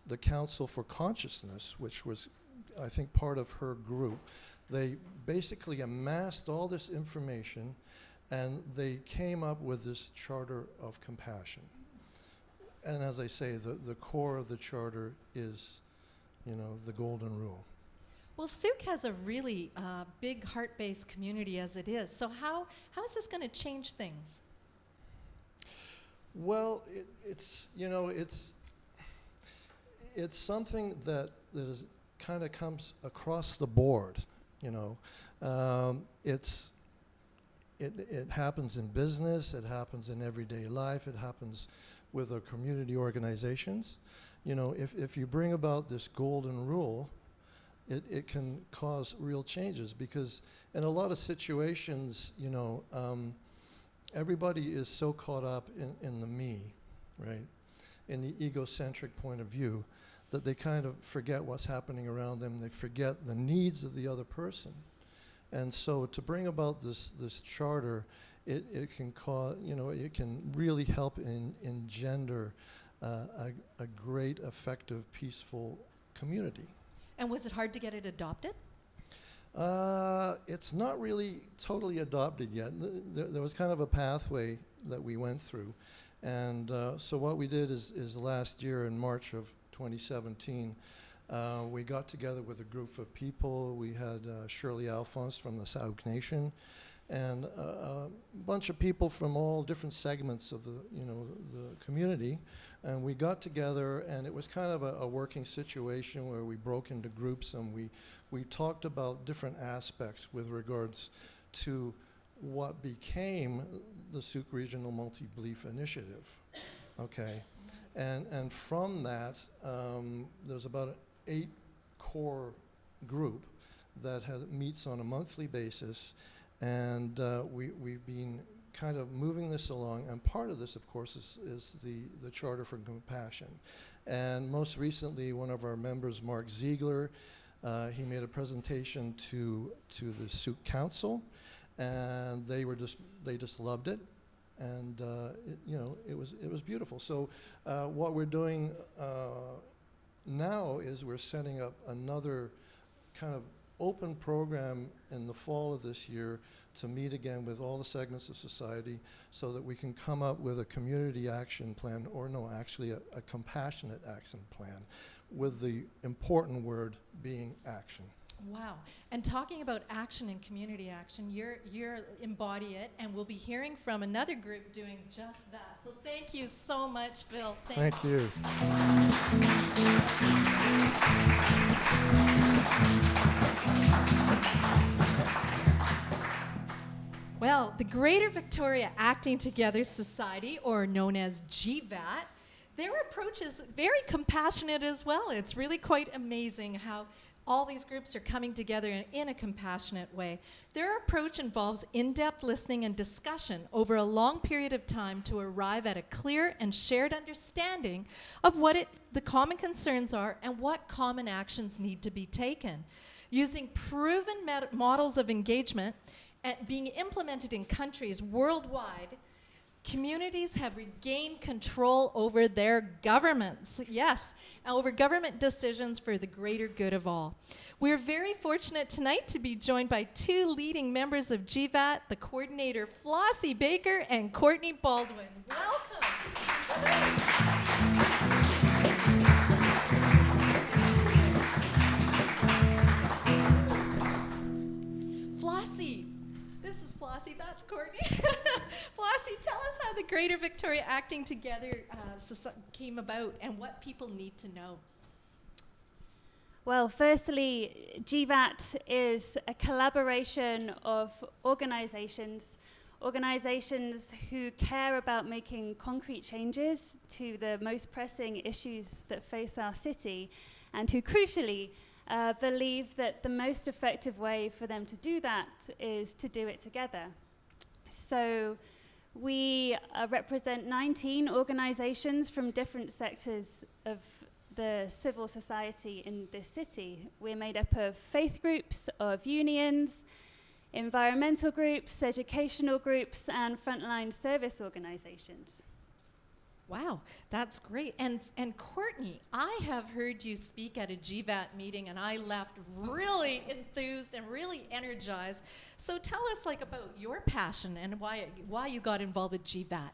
the Council for Consciousness, which was, I think, part of her group, they basically amassed all this information, and they came up with this Charter of Compassion. And as I say, the core of the charter is, you know, the golden rule. Well, Souk has a really big heart-based community as it is. So how is this going to change things? Well, it's something that is kind of comes across the board, you know. It happens in business, it happens in everyday life, it happens with our community organizations. You know, if you bring about this golden rule, it can cause real changes, because in a lot of situations, you know, everybody is so caught up in the me, right? In the egocentric point of view, that they kind of forget what's happening around them. They forget the needs of the other person. And so to bring about this charter, it can cause, you know, it can really help engender a great, effective, peaceful community. And was it hard to get it adopted? It's not really totally adopted yet. There was kind of a pathway that we went through. And so what we did is last year in March of 2017, we got together with a group of people. We had Shirley Alphonse from the Sauk Nation, and a bunch of people from all different segments of the community. And we got together, and it was kind of a working situation where we broke into groups, and we talked about different aspects with regards to what became the Sauk Regional Multi-Belief Initiative. Okay, and from that, there's about an 8-core group that meets on a monthly basis, and we've been kind of moving this along, and part of this, of course, is the Charter for Compassion. And most recently, one of our members, Mark Ziegler, he made a presentation to the Sauk Council, and they just loved it, and it was beautiful. So what we're doing now is we're setting up another kind of open program in the fall of this year to meet again with all the segments of society so that we can come up with a community action plan, or no, actually a compassionate action plan, with the important word being action. Wow. And talking about action and community action, you're embody it, and we'll be hearing from another group doing just that. So thank you so much, Phil. Thank you. Well, the Greater Victoria Acting Together Society, or known as GVAT, their approach is very compassionate as well. It's really quite amazing how all these groups are coming together in a compassionate way. Their approach involves in-depth listening and discussion over a long period of time to arrive at a clear and shared understanding of what the common concerns are and what common actions need to be taken. Using proven models of engagement being implemented in countries worldwide, communities have regained control over their governments, yes, over government decisions for the greater good of all. We're very fortunate tonight to be joined by 2 leading members of GVAT, the coordinator Flossie Baker and Courtney Baldwin. Welcome. Flossie, this is Flossie, that's Courtney. Flossie, tell us how the Greater Victoria Acting Together came about and what people need to know. Well, firstly, GVAT is a collaboration of organizations who care about making concrete changes to the most pressing issues that face our city, and who crucially believe that the most effective way for them to do that is to do it together. So we represent 19 organizations from different sectors of the civil society in this city. We're made up of faith groups, of unions, environmental groups, educational groups, and frontline service organizations. Wow, that's great. And Courtney, I have heard you speak at a GVAT meeting, and I left really enthused and really energized. So tell us about your passion and why you got involved with GVAT.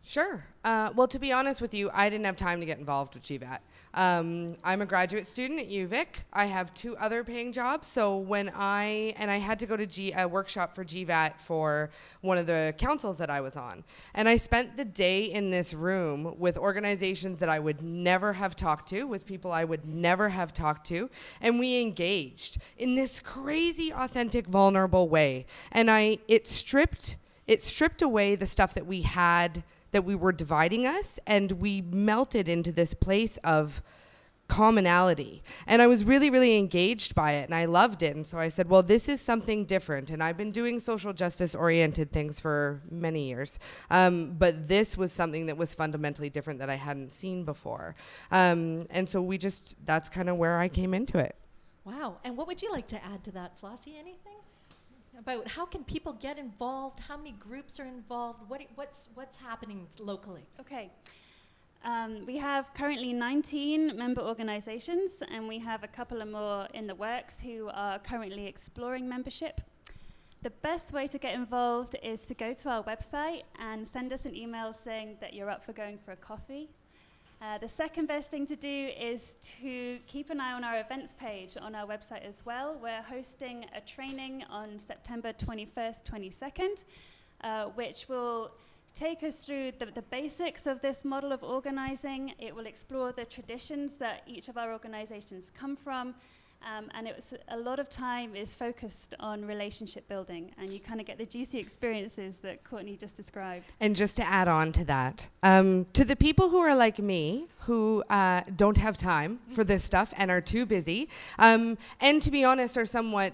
Sure. Well, to be honest with you, I didn't have time to get involved with GVAT. I'm a graduate student at UVic. I have 2 other paying jobs. So when I had to go to a workshop for GVAT for one of the councils that I was on. And I spent the day in this room with organizations that I would never have talked to, with people I would never have talked to. And we engaged in this crazy, authentic, vulnerable way. And it stripped away the stuff that we had that we were dividing us, and we melted into this place of commonality. And I was really, really engaged by it, and I loved it. And so I said, well, this is something different. And I've been doing social justice-oriented things for many years. But this was something that was fundamentally different that I hadn't seen before. And so that's kind of where I came into it. Wow. And what would you like to add to that, Flossie? Anything? About how can people get involved? How many groups are involved? What's happening locally? Okay. We have currently 19 member organizations, and we have a couple of more in the works who are currently exploring membership. The best way to get involved is to go to our website and send us an email saying that you're up for going for a coffee. The second best thing to do is to keep an eye on our events page on our website as well. We're hosting a training on September 21st, 22nd, which will take us through the basics of this model of organizing. It will explore the traditions that each of our organizations come from, and a lot of time is focused on relationship building, and you kind of get the juicy experiences that Courtney just described. And just to add on to that, to the people who are like me, who don't have time for this stuff and are too busy, and to be honest, are somewhat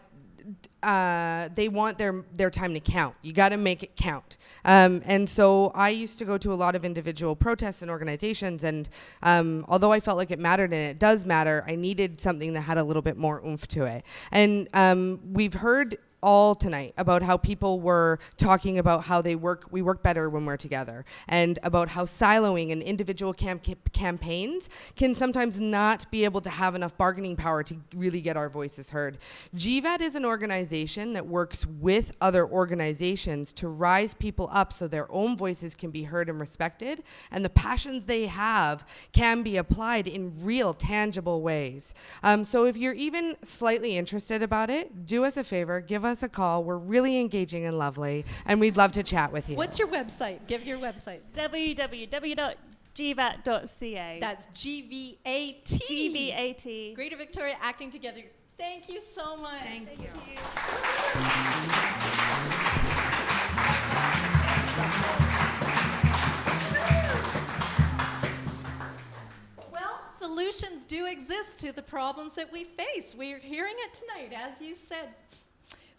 they want their time to count. You got to make it count. And so I used to go to a lot of individual protests and organizations, and although I felt like it mattered, and it does matter, I needed something that had a little bit more oomph to it. And we've heard all tonight about how people were talking about how we work better when we're together, and about how siloing and individual campaigns can sometimes not be able to have enough bargaining power to really get our voices heard. GVAT is an organization that works with other organizations to rise people up so their own voices can be heard and respected, and the passions they have can be applied in real, tangible ways. So if you're even slightly interested about it, do us a favor, give us a call. We're really engaging and lovely, and we'd love to chat with you. What's your website? Give your website. www.gvat.ca. That's GVAT. GVAT. Greater Victoria Acting Together. Thank you so much. Thank you. Well, solutions do exist to the problems that we face. We're hearing it tonight, as you said.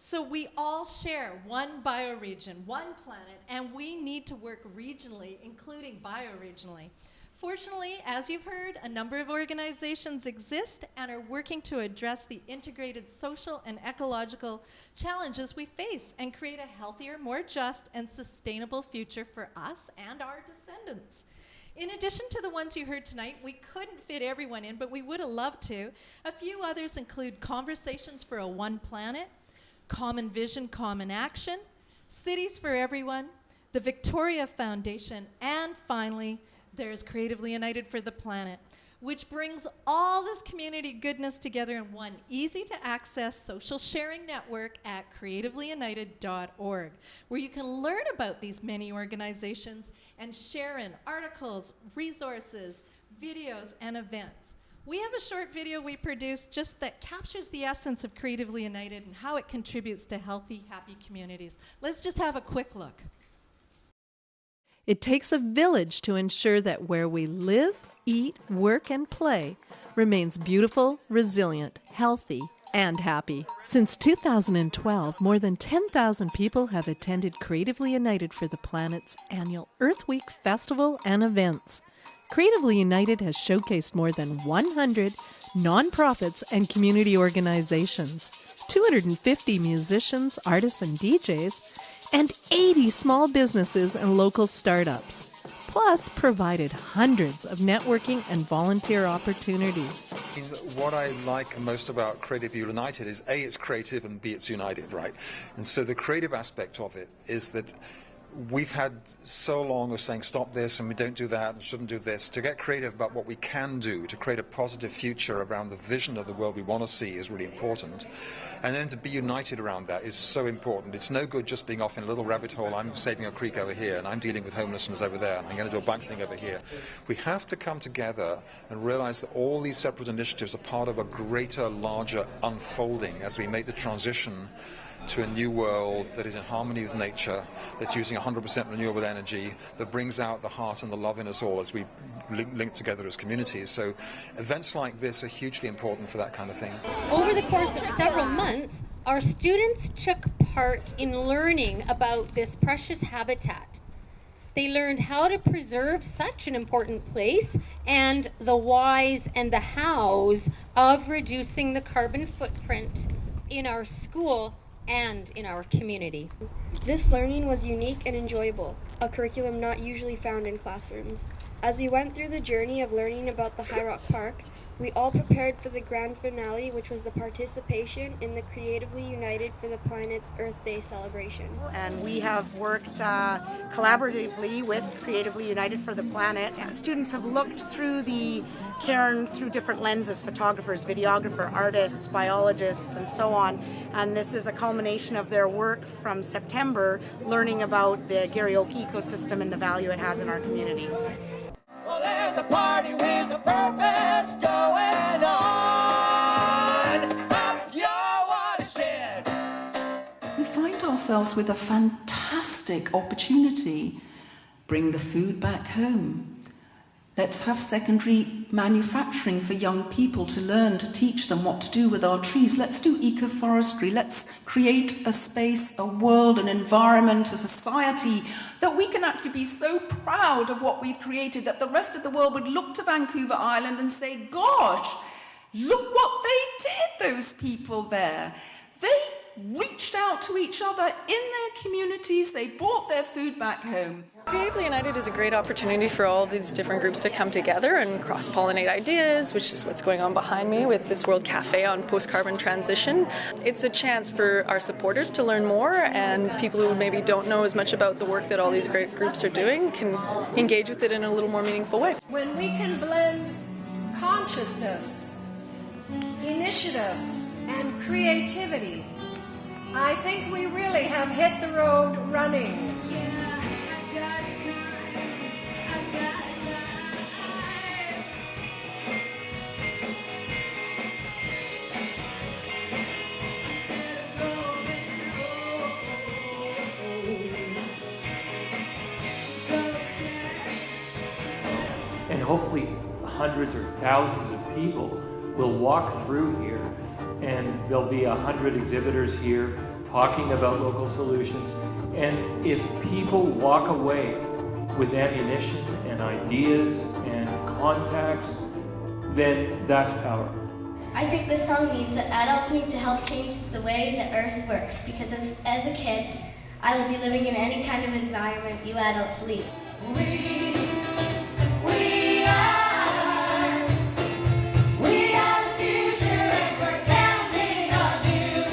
So we all share one bioregion, one planet, and we need to work regionally, including bioregionally. Fortunately, as you've heard, a number of organizations exist and are working to address the integrated social and ecological challenges we face and create a healthier, more just, and sustainable future for us and our descendants. In addition to the ones you heard tonight, we couldn't fit everyone in, but we would have loved to. A few others include Conversations for a One Planet, Common Vision, Common Action, Cities for Everyone, the Victoria Foundation, and finally, there's Creatively United for the Planet, which brings all this community goodness together in one easy-to-access social sharing network at creativelyunited.org, where you can learn about these many organizations and share in articles, resources, videos, and events. We have a short video we produced just that captures the essence of Creatively United and how it contributes to healthy, happy communities. Let's just have a quick look. It takes a village to ensure that where we live, eat, work, and play remains beautiful, resilient, healthy, and happy. Since 2012, more than 10,000 people have attended Creatively United for the Planet's annual Earth Week festival and events. Creatively United has showcased more than 100 nonprofits and community organizations, 250 musicians, artists, and DJs, and 80 small businesses and local startups, plus provided hundreds of networking and volunteer opportunities. What I like most about Creatively United is A, it's creative, and B, it's united, right? And so the creative aspect of it is that we've had so long of saying stop this and we don't do that and shouldn't do this. To get creative about what we can do to create a positive future around the vision of the world we want to see is really important. And then to be united around that is so important. It's no good just being off in a little rabbit hole. I'm saving a creek over here and I'm dealing with homelessness over there and I'm going to do a bank thing over here. We have to come together and realize that all these separate initiatives are part of a greater, larger unfolding as we make the transition to a new world that is in harmony with nature, that's using 100% renewable energy, that brings out the heart and the love in us all as we link together as communities. So events like this are hugely important for that kind of thing. Over the course of several months, our students took part in learning about this precious habitat. They learned how to preserve such an important place and the whys and the hows of reducing the carbon footprint in our school and in our community. This learning was unique and enjoyable, a curriculum not usually found in classrooms. As we went through the journey of learning about the High Rock Park, we all prepared for the grand finale, which was the participation in the Creatively United for the Planet's Earth Day celebration. And we have worked collaboratively with Creatively United for the Planet. Students have looked through the cairn through different lenses, photographers, videographers, artists, biologists, and so on. And this is a culmination of their work from September, learning about the Garry Oak ecosystem and the value it has in our community. Well, there's a party with a purpose going on up your watershed. We find ourselves with a fantastic opportunity. Bring the food back home. Let's have secondary manufacturing for young people to learn, to teach them what to do with our trees. Let's do ecoforestry. Let's create a space, a world, an environment, a society that we can actually be so proud of what we've created that the rest of the world would look to Vancouver Island and say, gosh, look what they did, those people there. They reached out to each other in their communities. They brought their food back home. Creatively United is a great opportunity for all of these different groups to come together and cross-pollinate ideas, which is what's going on behind me with this World Cafe on post-carbon transition. It's a chance for our supporters to learn more, and people who maybe don't know as much about the work that all these great groups are doing can engage with it in a little more meaningful way. When we can blend consciousness, initiative, and creativity, I think we really have hit the road running. And hopefully hundreds or thousands of people will walk through here, and there'll be 100 exhibitors here talking about local solutions. And if people walk away with ammunition and ideas and contacts, then that's power. I think this song means that adults need to help change the way the earth works, because as a kid, I would be living in any kind of environment you adults leave. We are the future, and we're counting on you.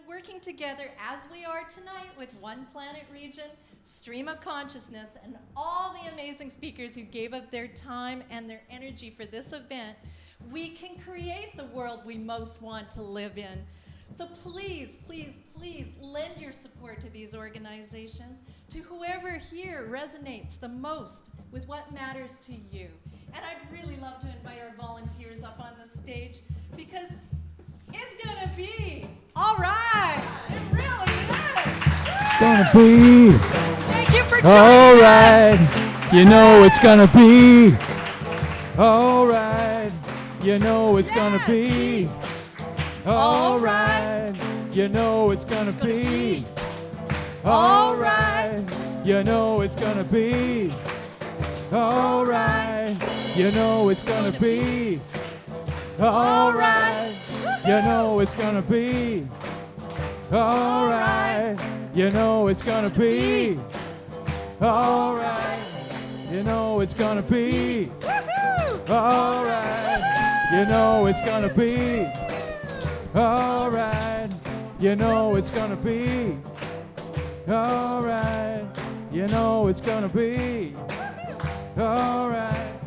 Working together as we are tonight with One Planet Region, Stream of Consciousness, and all the amazing speakers who gave up their time and their energy for this event, we can create the world we most want to live in. So please, please, please lend your support to these organizations, to whoever here resonates the most with what matters to you. And I'd really love to invite our volunteers up on the stage, because it's gonna be all right. It really is. Gonna be Thank you for joining all us. right. You know it's gonna be all right. You know it's gonna be all right. You know it's gonna be all right. You know it's gonna be all right. You know it's gonna be all right. You know it's gonna be all right. You know it's gonna be all right. You know it's gonna be all right. You know it's gonna be all right. You know it's gonna be all right. You know it's gonna be all right.